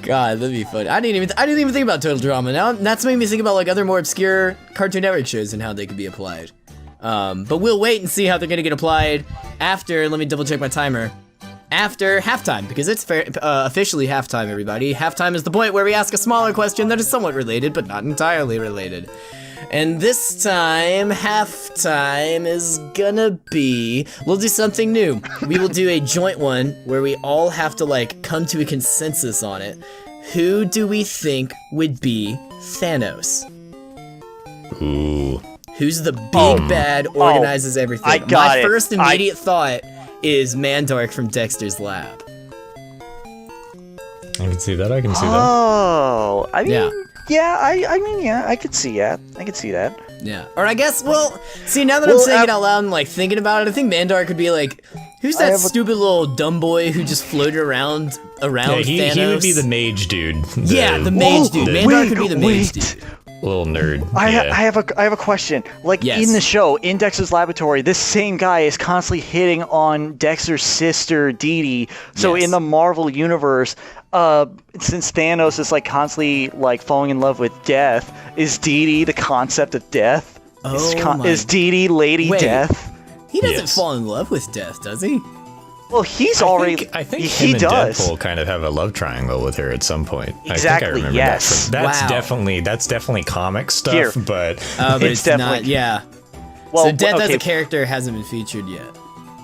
God, that'd be funny. I didn't even think about total drama. Now that's made me think about like other more obscure Cartoon Network shows and how they could be applied. But we'll wait and see how they're gonna get applied after. Let me double check my timer. After halftime, because it's officially halftime, everybody. Halftime is the point where we ask a smaller question that is somewhat related, but not entirely related. And this time, halftime is gonna be, we'll do something new. We will do a joint one where we all have to like come to a consensus on it. Who do we think would be Thanos? Ooh. Who's the big bad, organizes everything? I got it. My first immediate thought is Mandark from Dexter's Lab. I can see that. Oh, I mean, Yeah. yeah, I could see that. I could see that. Yeah. Or I guess, well, see, now that I'm saying it out loud and like thinking about it, I think Mandark could be like, who's that stupid little dumb boy who just floated around Thanos? He would be the mage dude. The mage dude. Mandark could be the mage dude. Little nerd. I have a question. Like in the show, in Dexter's laboratory, this same guy is constantly hitting on Dexter's sister Dee Dee. So in the Marvel universe, since Thanos is like constantly like falling in love with death, is Dee Dee the concept of death? Is Dee Dee Lady Death? He doesn't fall in love with death, does he? Well, he's I think him and Deadpool kind of have a love triangle with her at some point. Exactly. I think I remember Yes. that that's definitely comic stuff, but it's not. Yeah. Well, so death as a character hasn't been featured yet.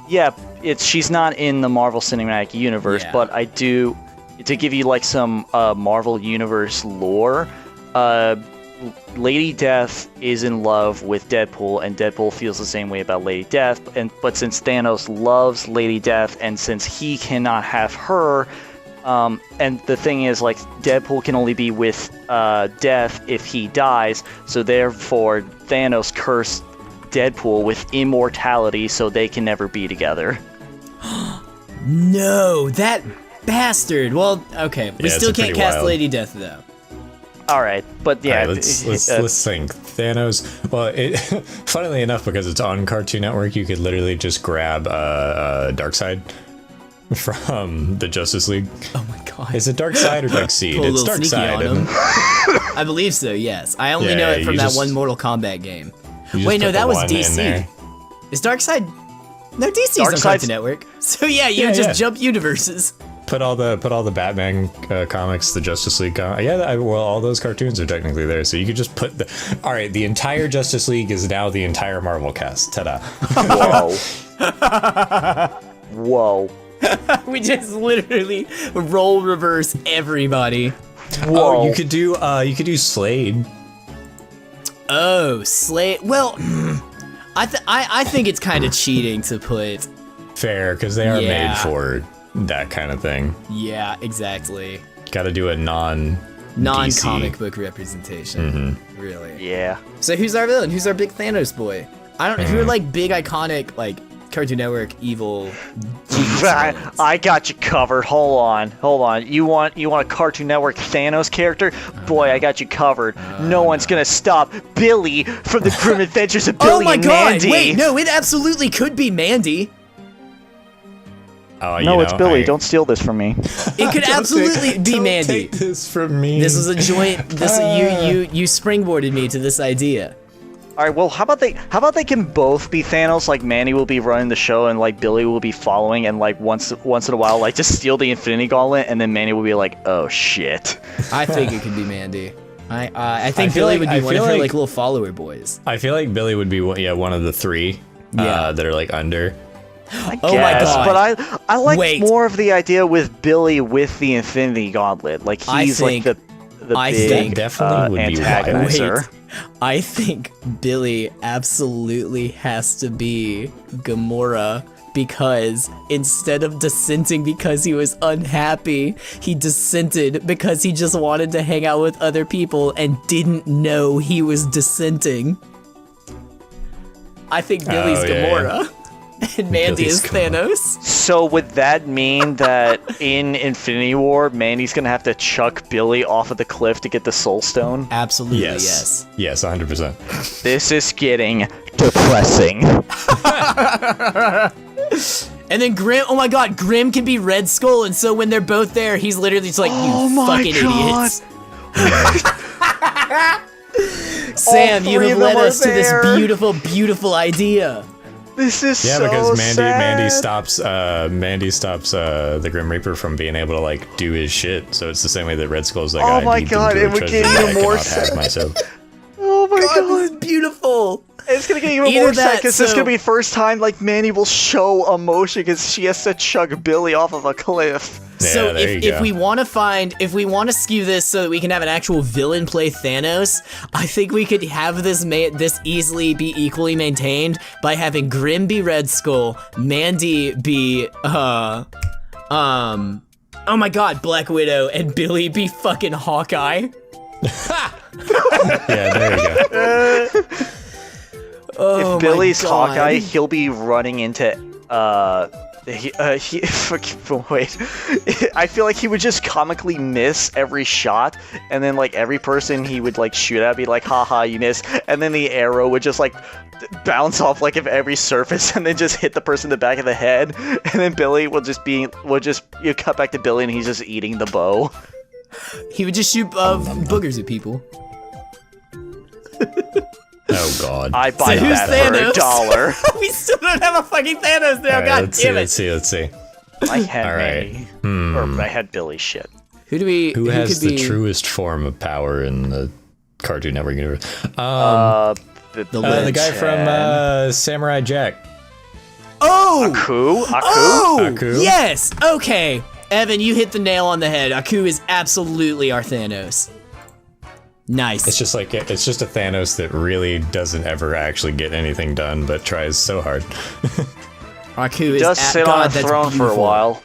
Yeah, she's not in the Marvel Cinematic Universe, but I do, to give you like some Marvel Universe lore, Lady Death is in love with Deadpool, and Deadpool feels the same way about Lady Death, but since Thanos loves Lady Death, and since he cannot have her, and the thing is, like, Deadpool can only be with Death if he dies, so therefore Thanos cursed Deadpool with immortality so they can never be together. No, that bastard. Well, okay, we still can't cast wild. Lady Death though. All right, but yeah, let's think. Thanos. Well, funnily enough, because it's on Cartoon Network, you could literally just grab Darkseid from the Justice League. Oh my god! Is it Darkseid or Darkseid? It's Darkseid. I believe so. Yes, I only know it from that one Mortal Kombat game. Wait, no, that was DC. Is Darkseid? No, DC's on Cartoon Network. So yeah, you just jump universes. Put all the Batman comics, the Justice League. All those cartoons are technically there, so you could just put the entire Justice League is now the entire Marvel cast. Ta-da! Whoa! We just literally role reverse everybody. Whoa! Oh, you could do Slade. Oh, Slade. Well, I think it's kind of cheating to put. Fair, because they are made for that kind of thing. Yeah, exactly. Got to do a non-comic book representation. Really. Yeah. So who's our villain? Who's our big Thanos boy? I don't know. Who are like big iconic like Cartoon Network evil? I got you covered. Hold on. You want a Cartoon Network Thanos character? Boy, I got you covered. No one's gonna stop Billy from the Grim Adventures of Billy and Mandy. Wait, no, it absolutely could be Mandy. Oh, no, it's Billy. Don't steal this from me. It could absolutely be Mandy. Take this from me. This was a joint. You springboarded me to this idea. All right. Well, how about they can both be Thanos? Like Mandy will be running the show, and like Billy will be following, and like once in a while, like just steal the Infinity Gauntlet, and then Mandy will be like, "Oh shit." I think it could be Mandy. I think Billy would be one of her like little follower boys. I feel like Billy would be one of the three that are like under. I guess, my god! But I like more of the idea with Billy with the Infinity Gauntlet. Like he's like the big definitely would be antagonizer. I think Billy absolutely has to be Gamora, because instead of dissenting because he was unhappy, he dissented because he just wanted to hang out with other people and didn't know he was dissenting. I think Billy's Gamora. Yeah. And Mandy is Thanos. So would that mean that in Infinity War, Mandy's gonna have to chuck Billy off of the cliff to get the Soul Stone? Absolutely, yes. Yes, 100%. This is getting depressing. And then Grim, oh my god, Grim can be Red Skull, and so when they're both there, he's literally just like, you fucking idiots. Sam, you have led us to this beautiful, beautiful idea. This is Yeah, so because sad. Mandy stops the Grim Reaper from being able to like do his shit. So it's the same way that Red Skull's like, Oh I my need God, them to it would treasure get that even I more cannot have sad. myself. Oh my God, this is god. beautiful. It's gonna get even Either more sad that, because this is so- gonna be the first time like Manny will show emotion because she has to chug Billy off of a cliff. So Yeah, there you if go. we want to skew this so that we can have an actual villain play Thanos, I think we could have this easily be equally maintained by having Grim be Red Skull, Mandy be oh my god, Black Widow, and Billy be fucking Hawkeye. Yeah, there you go. Oh If Billy's my God. Hawkeye, he'll be running into wait. I feel like he would just comically miss every shot, and then like every person he would like shoot at be like, haha, you missed, and then the arrow would just like bounce off like of every surface and then just hit the person in the back of the head, and then Billy will just you cut back to Billy and he's just eating the bow. He would just shoot boogers at people. Oh god. I buy So who's that for Thanos? $1. We still don't have a fucking Thanos now. All right, God let's damn see, it. let's see. I had All right. Manny. Or I had Billy shit. Who do we? Who has could the be truest form of power in the Cartoon Network universe? The guy from Samurai Jack. Oh! Aku? Oh! Aku? Yes! Okay. Evan, you hit the nail on the head. Aku is absolutely our Thanos. Nice. It's just a Thanos that really doesn't ever actually get anything done, but tries so hard. Aku is Does sit on a that's throne for a beautiful. while.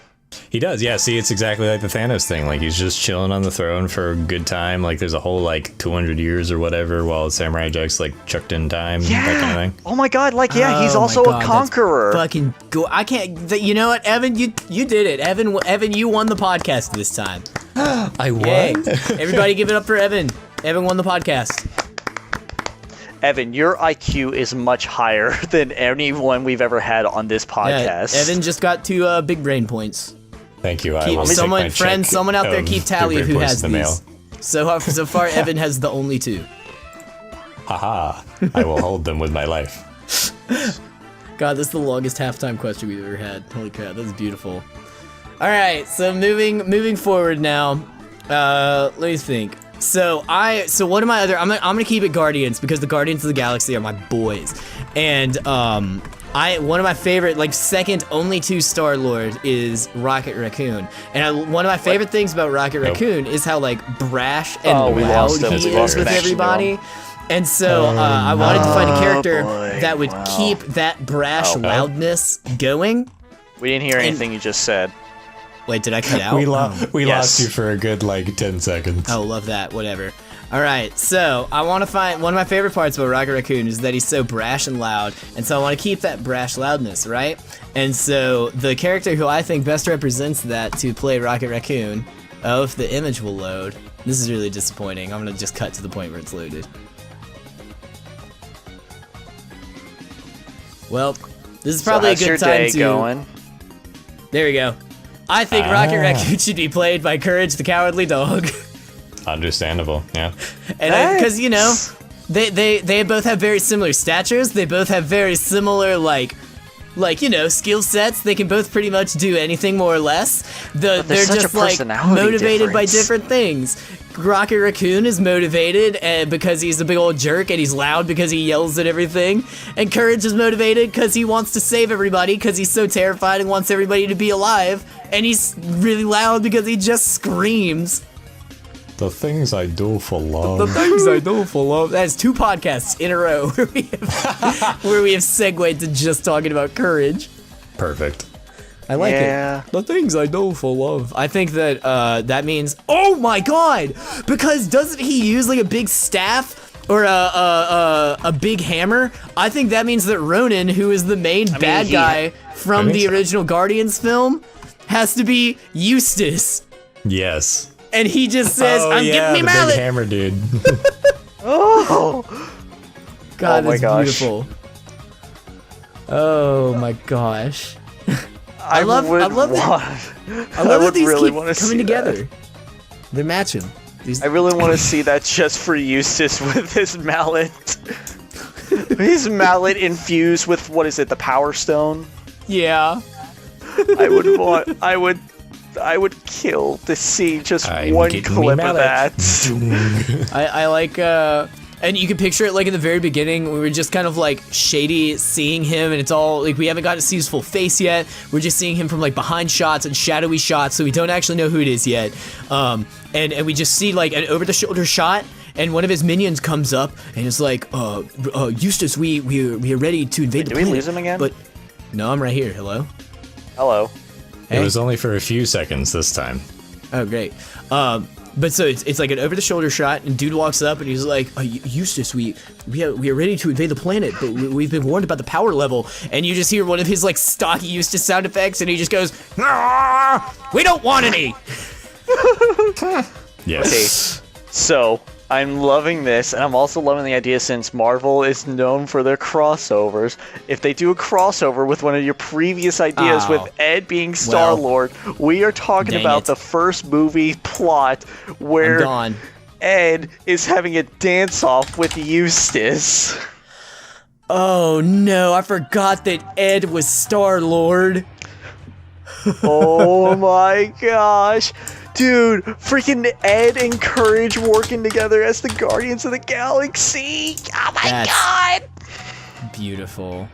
He does, yeah. See, it's exactly like the Thanos thing. Like he's just chilling on the throne for a good time. Like there's a whole like 200 years or whatever, while Samurai Jack's like chucked in time, that kind of thing. Oh my god, like yeah, he's Oh my also God, a that's conqueror. Fucking go! I can't. You know what, Evan? You did it, Evan. You won the podcast this time. I won. Yay! Everybody, give it up for Evan. Evan won the podcast. Evan, your IQ is much higher than anyone we've ever had on this podcast. Yeah, Evan just got 2 big brain points. Thank you. I Keep, will take someone, my friend, check someone out there of keep tally of your who brain has points in the these. mail. So far, Evan has the only 2. Haha. I will hold them with my life. God, this is the longest halftime question we've ever had. Holy crap, that's beautiful. All right, so moving forward now. Let me think. So one of my other, I'm gonna keep it Guardians because the Guardians of the Galaxy are my boys, and one of my favorite, like second only to Star-Lord is Rocket Raccoon, and one of my favorite things about Rocket Raccoon is how like brash and we loud lost him. he We lost is with connection to everybody. him. And so I wanted to find a character boy, that would wow. keep that brash loudness going. We didn't hear anything you just said. Wait, did I cut out? We Oh. lost you for a good like 10 seconds. Oh, love that. Whatever. All right, so I want to find one of my favorite parts about Rocket Raccoon is that he's so brash and loud, and so I want to keep that brash loudness, right? And so the character who I think best represents that to play Rocket Raccoon, oh, if the image will load. This is really disappointing. I'm gonna just cut to the point where it's loaded. Well, this is probably so a how's good your time day to. going? There we go. I think Rocket Raccoon should be played by Courage the Cowardly Dog. Understandable, yeah. And because you know, they both have very similar statures. They both have very similar like you know, skill sets. They can both pretty much do anything more or less. They're such a just like personality motivated by difference. different things. Rocket Raccoon is motivated because he's a big old jerk, and he's loud because he yells at everything. And Courage is motivated because he wants to save everybody because he's so terrified and wants everybody to be alive. And he's really loud because he just screams. The things I do for The love. things I do for love. That's 2 podcasts in a row where we have segued to just talking about courage. Perfect. I like Yeah. it. The things I do for love. I think that that means, oh my god! Because doesn't he use like a big staff or a big hammer? I think that means that Ronan, who is the main bad guy from I think the so. original Guardians film, has to be Eustace. Yes. And he just says, Oh, I'm yeah, getting me the mallet. big hammer dude. Oh, God, Oh my that's gosh. beautiful. Oh my gosh. I love that these really keep wanna see coming together. that. They're matching. I really want to see that just for Eustace with his mallet. His mallet infused with, what is it, the Power Stone? Yeah. I would kill to see just one clip of that. I like, and you can picture it like in the very beginning, we were just kind of like shady seeing him, and it's all like we haven't got to see his full face yet. We're just seeing him from like behind shots and shadowy shots, so we don't actually know who it is yet. And we just see like an over-the-shoulder shot, and one of his minions comes up and is like, Eustace, we are ready to invade the planet. Did we lose him again? But no, I'm right here. Hello. Hello. It was only for a few seconds this time. Oh, great. But so it's like an over-the-shoulder shot, and dude walks up and he's like, Eustace, we are ready to invade the planet, but we've been warned about the power level. And you just hear one of his like stocky Eustace sound effects, and he just goes, "Nah, we don't want any." Yes. Okay, so I'm loving this, and I'm also loving the idea, since Marvel is known for their crossovers. If they do a crossover with one of your previous ideas with Ed being Star-Lord, we are talking about the first movie plot where Ed is having a dance-off with Eustace. Oh no, I forgot that Ed was Star-Lord. Oh my gosh. Dude, freaking Ed and Courage working together as the Guardians of the Galaxy. Oh my god. Beautiful.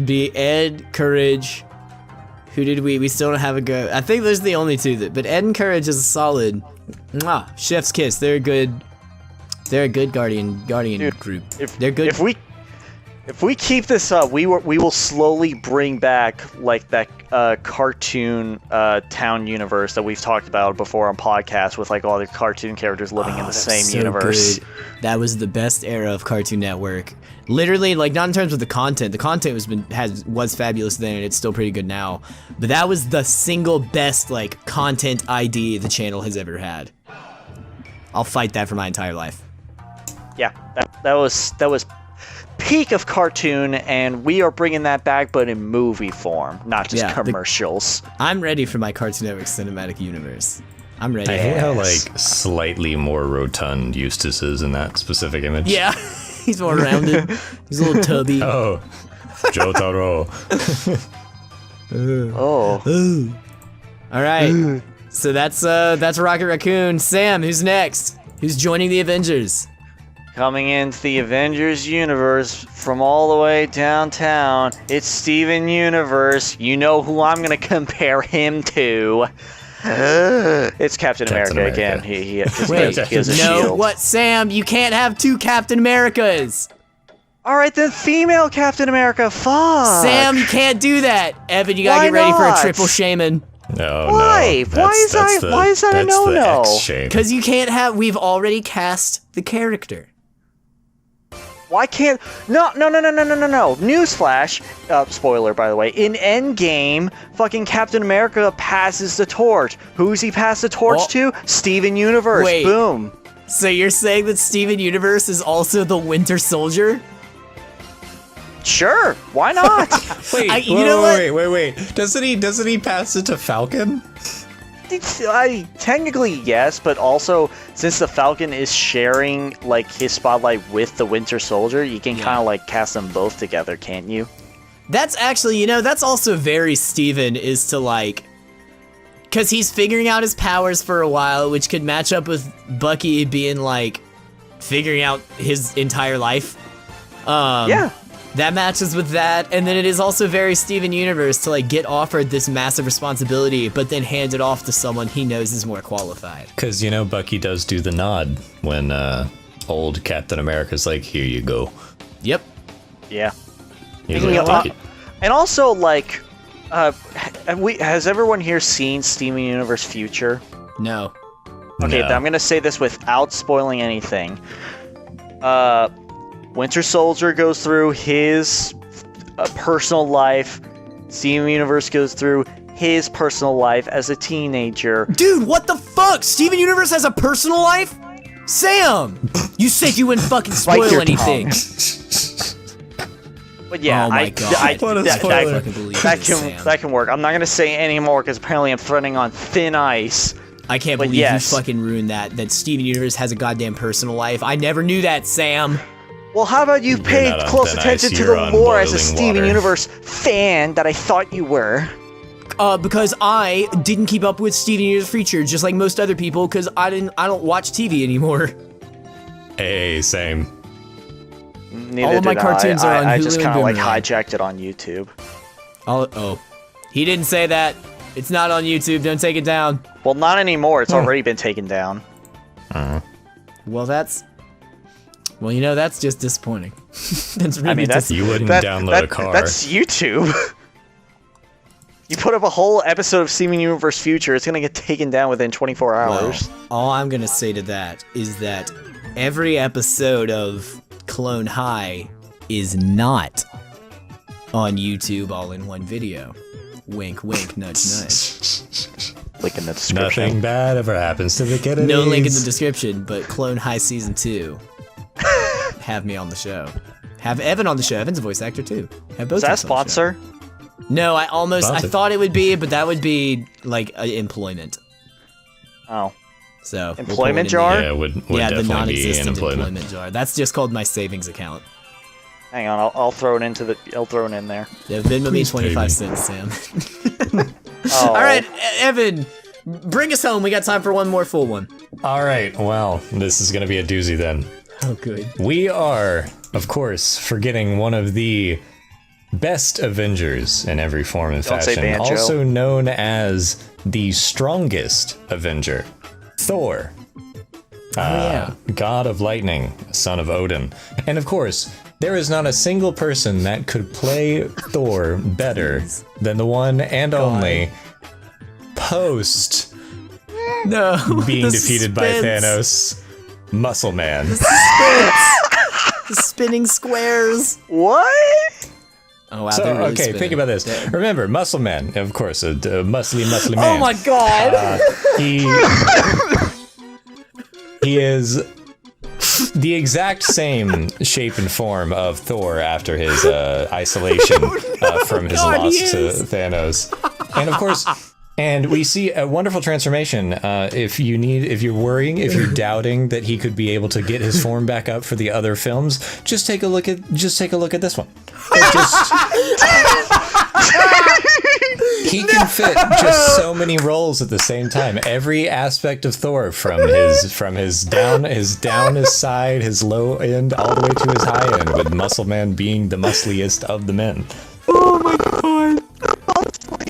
Be Ed, Courage. Who did we still don't have a go. I think those are the only two but Ed and Courage is a solid. Chef's kiss. They're a good Guardian Dude, group. They're good. If we keep this up, we will slowly bring back like that cartoon town universe that we've talked about before on podcasts, with like all the cartoon characters living in the same universe. Good. That was the best era of Cartoon Network. Literally, like not in terms of the content. The content was fabulous then, and it's still pretty good now. But that was the single best like content ID the channel has ever had. I'll fight that for my entire life. Yeah, that was peak of cartoon, and we are bringing that back, but in movie form, not just commercials. I'm ready for my Cartoon Network cinematic universe. I'm ready. I hate how like slightly more rotund Eustace is in that specific image. Yeah, he's more rounded. He's a little tubby. Oh, Jotaro. All right. So that's Rocket Raccoon. Sam, who's next? Who's joining the Avengers? Coming into the Avengers universe from all the way downtown, it's Steven Universe. You know who I'm gonna compare him to. It's Captain America again. He has a shield. What, Sam? You can't have two Captain Americas. All right, then female Captain America. Fuck. Sam, you can't do that. Evan, you gotta get ready for a triple shaman. No, why? No. Why is that a no-no? Because you can't have. We've already cast the character. Why can't... No. Newsflash, spoiler by the way, in Endgame, fucking Captain America passes the torch. Who's he pass the torch to? Steven Universe. Wait. Boom. So you're saying that Steven Universe is also the Winter Soldier? Sure, why not? Wait. Doesn't he pass it to Falcon? Technically yes, but also since the Falcon is sharing like his spotlight with the Winter Soldier, you can kind of like cast them both together, can't you? That's actually, that's also very Steven, is to like, because he's figuring out his powers for a while, which could match up with Bucky being like figuring out his entire life. Yeah. That matches with that, and then it is also very Steven Universe to like get offered this massive responsibility, but then hand it off to someone he knows is more qualified. Because, Bucky does do the nod when old Captain America's like, here you go. Yep. Yeah. He's like, and also, like, has everyone here seen Steven Universe Future? No. Okay, No. I'm going to say this without spoiling anything. Winter Soldier goes through his personal life. Steven Universe goes through his personal life as a teenager. Dude, what the fuck? Steven Universe has a personal life? Sam! You said you wouldn't fucking spoil anything. But yeah, Oh my God. What a that, spoiler. that, Fucking believe that this, can Sam. that can work. I'm not gonna say any more because apparently I'm treading on thin ice. I can't But believe yes. you fucking ruined that Steven Universe has a goddamn personal life. I never knew that, Sam. Well, how about you paid not on close thin attention ice, to you're the on lore as a boiling Steven water. Universe fan that I thought you were? Because I didn't keep up with Steven Universe Feature just like most other people because I don't watch TV anymore. Hey, same. Neither All of my did cartoons are on I Hulu just and kind of like Boomerang. hijacked it on YouTube. Oh, he didn't say that. It's not on YouTube. Don't take it down. Well, not anymore. It's already been taken down. Well, that's just disappointing. That's really I mean, that's You wouldn't that- download that- a car. That's YouTube. You put up a whole episode of Steven Universe Future, it's gonna get taken down within 24 hours. Well, all I'm gonna say to that is that every episode of Clone High is not on YouTube all in one video. Wink, wink, nudge, nudge. Link in the description. Nothing bad ever happens to the Kennedys. No link in the description, but Clone High Season 2. Have me on the show. Have Evan on the show. Evan's a voice actor too. Have both Is that a of us on the show. sponsor? No, I Sponsored. thought it would be, but that would be like employment. Oh. So we'll Employment put it in jar? Yeah, it would the- Yeah, the definitely be non-existent an employment. employment jar. That's just called my savings account. Hang on, I'll throw it into the. I'll throw it in there. Yeah, Venmo me Please pay 25 me. cents, Sam. Oh. All right, Evan, bring us home. We got time for one more full one. All right, well, this is going to be a doozy then. Oh, good. We are, of course, forgetting one of the best Avengers in every form and Don't say fashion, Banjo. also known as the strongest Avenger, Thor. Yeah. God of Lightning, son of Odin. And of course, there is not a single person that could play Thor better than the one and only post No. being the defeated by suspense. Thanos, Muscle Man. The spinning squares. What? Oh, wow. So, they're really okay, spinning. think about this. They're- Remember, Muscle Man, of course, a muscly man. Oh, my God. He is the exact same shape and form of Thor after his isolation from his God, he loss to is. Thanos. And of course, and we see a wonderful transformation. If you're worrying, if you're doubting that he could be able to get his form back up for the other films, just take a look at this one. He can fit just so many roles at the same time. Every aspect of Thor, from his down his side, his low end, all the way to his high end, with Muscle Man being the muscliest of the men. Oh, my God.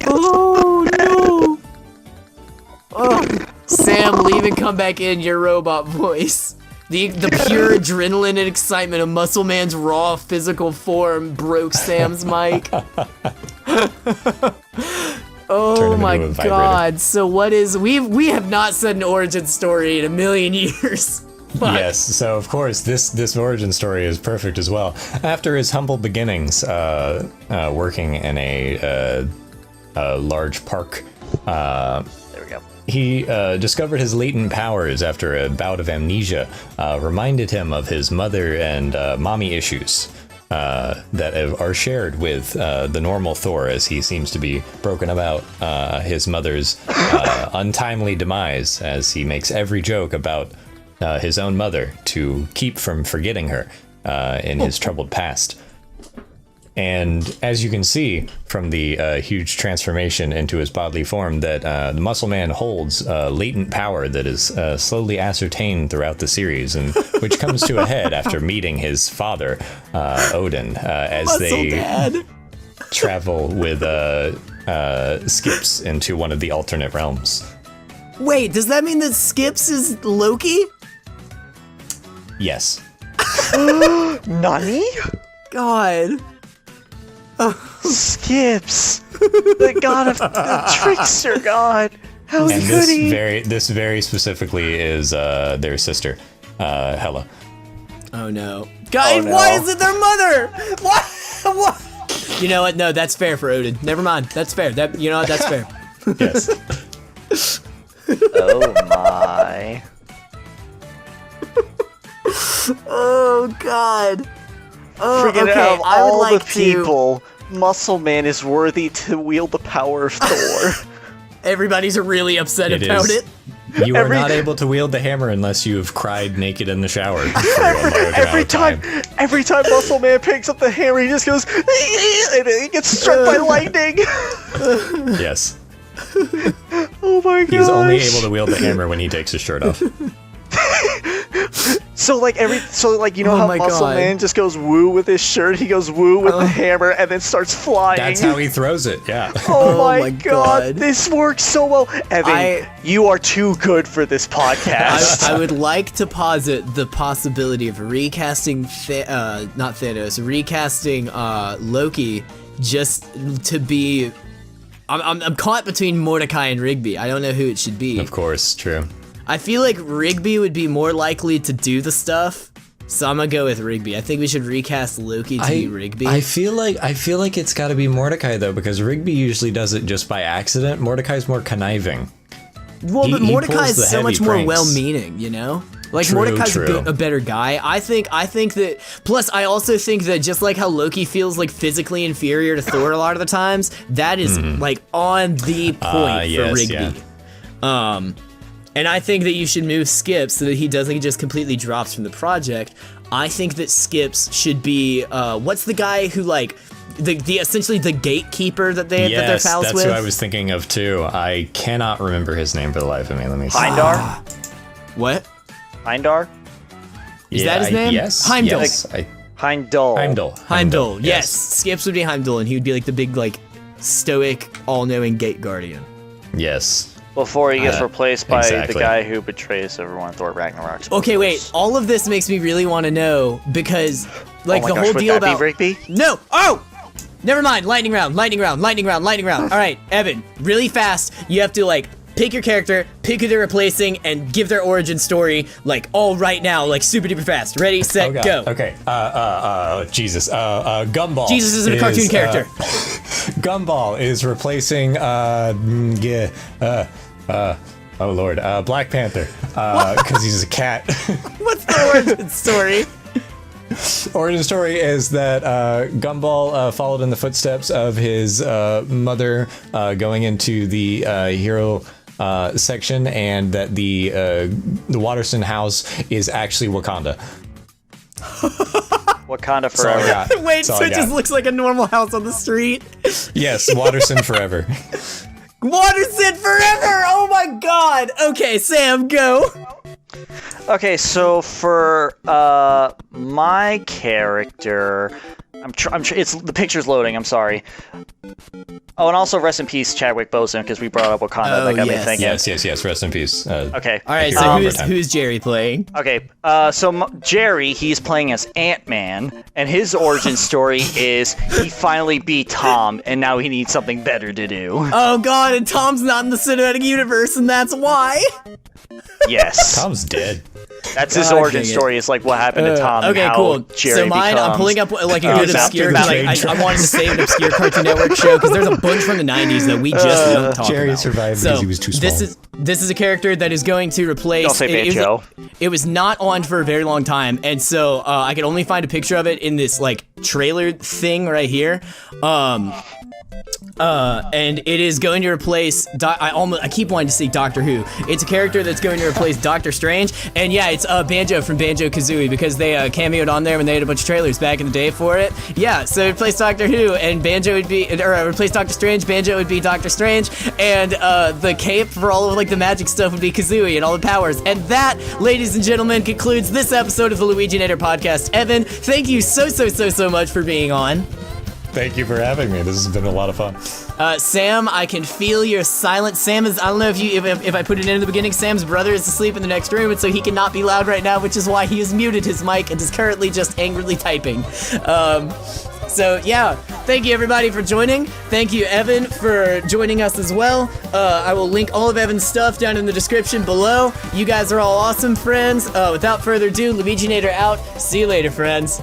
Oh, no. Oh. Sam, leave and come back in your robot voice. The pure adrenaline and excitement of Muscle Man's raw physical form broke Sam's mic. Oh Turn him my into a vibrator. God! So what is we have not said an origin story in a million years. Fuck. Yes, so of course this origin story is perfect as well. After his humble beginnings, working in a large park, There we go. he discovered his latent powers after a bout of amnesia, reminded him of his mother and mommy issues that are shared with the normal Thor, as he seems to be broken about his mother's untimely demise, as he makes every joke about his own mother to keep from forgetting her in his troubled past. And as you can see from the huge transformation into his bodily form, that the Muscle Man holds latent power that is slowly ascertained throughout the series, and which comes to a head after meeting his father, Odin, as Muscle they Dad. travel with Skips into one of the alternate realms. Wait, does that mean that Skips is Loki? Yes. Nani? God. Skips. The god of the trickster god. How And could he? this very specifically is their sister, Hela. Oh no. God, no. why is it their mother? What? What? You know what? No, that's fair for Odin. Never mind. That's fair. You know what? That's fair. Yes. Oh my. Oh God. Freaking okay, out of I would all like the to- people, Muscle Man is worthy to wield the power of Thor. Everybody's really upset It about is. it. You are Every- not able to wield the hammer unless you have cried naked in the shower. For a large amount Every of time Muscle Man picks up the hammer, he just goes, and he gets struck by lightning. Yes. Oh my god! He's only able to wield the hammer when he takes his shirt off. So you know Oh how my Muscle God. Man just goes woo with his shirt, he goes woo with the hammer, and then starts flying. That's how he throws it, yeah. Oh my my god, God. this works so well. Evan, you are too good for this podcast. I would like to posit the possibility of recasting, not Thanos, recasting Loki just to be. I'm caught between Mordecai and Rigby. I don't know who it should be. Of course, true. I feel like Rigby would be more likely to do the stuff, so I'm gonna go with Rigby. I think we should recast Loki to be Rigby. I feel like it's got to be Mordecai though, because Rigby usually does it just by accident. Mordecai's more conniving. Well, but he Mordecai pulls is the so much heavy more pranks. well-meaning, you know? Like, True, Mordecai's true. a better guy. I think that... Plus, I also think that just like how Loki feels, like, physically inferior to Thor a lot of the times, that is, like, on the point for yes, Rigby. yeah. And I think that you should move Skip so that he doesn't just completely drops from the project. I think that Skips should be... what's the guy who, like... The essentially the gatekeeper that they're Yes, pals that's with? who I was thinking of too. I cannot remember his name for the life of me. Let me see. Heimdall? What? Heimdall? Is that his name? Yes. Heimdall. Yes, Heimdall. Heimdall, yes. Skips would be Heimdall, and he would be like the big, like, stoic, all-knowing gate guardian. Yes. Before he gets replaced by exactly. the guy who betrays everyone in Thor Ragnarok. Okay, wait. All of this makes me really want to know because, like, oh my the gosh, whole would deal that about be Rigby? no. Oh, never mind. Lightning round. All right, Evan. Really fast. You have to like pick your character, pick who they're replacing, and give their origin story like all right now, like super duper fast. Ready, set, Oh, God. go. Okay. Jesus. Gumball. Jesus isn't a cartoon character. Gumball is replacing. Oh Lord. Black Panther. Because he's a cat. What's the origin story? Origin story is that Gumball followed in the footsteps of his mother going into the hero section, and that the Watterson house is actually Wakanda. Wakanda That's all I forever. got. Wait, That's all so I it just got. looks like a normal house on the street. Yes, Watterson forever. Watterson forever! Oh my god! Okay, Sam, go. Okay, so for my character, it's the picture's loading. I'm sorry. Oh, and also rest in peace, Chadwick Boseman, because we brought up Wakanda. Oh, that got me yes. thinking. Yes. Rest in peace. Okay. All right, You're so on who's overtime. who's Jerry playing? Okay, so Jerry, he's playing as Ant-Man, and his origin story is he finally beat Tom, and now he needs something better to do. Oh god, and Tom's not in the cinematic universe, and that's why. Yes, Tom's dead. that's his God origin dang it. story. Is like what happened to Tom. and Okay, how cool. Jerry So mine, becomes. I'm pulling up like a good after obscure. the Like, train I wanted to say an obscure Cartoon Network show because there's a bunch from the '90s that we just don't talk Jerry about. survived So because he was too small. this is a character that is going to replace. Don't say Banjo. It was not on for a very long time, and so I could only find a picture of it in this like trailer thing right here. And it is going to replace. I keep wanting to say Doctor Who. It's a character that's going to replace Doctor Strange, and yeah, it's Banjo from Banjo-Kazooie because they cameoed on there when they had a bunch of trailers back in the day for it. Yeah, so replace Doctor Who, and Banjo would be, or replace Doctor Strange. Banjo would be Doctor Strange, and the cape for all of like the magic stuff would be Kazooie and all the powers. And that, ladies and gentlemen, concludes this episode of the Luiginator podcast. Evan, thank you so much for being on. Thank you for having me. This has been a lot of fun. Sam, I can feel your silence. Sam is, I don't know if I put it in the beginning, Sam's brother is asleep in the next room, and so he cannot be loud right now, which is why he has muted his mic and is currently just angrily typing. So yeah, thank you everybody for joining. Thank you, Evan, for joining us as well. I will link all of Evan's stuff down in the description below. You guys are all awesome friends. Without further ado, Luiginator out. See you later, friends.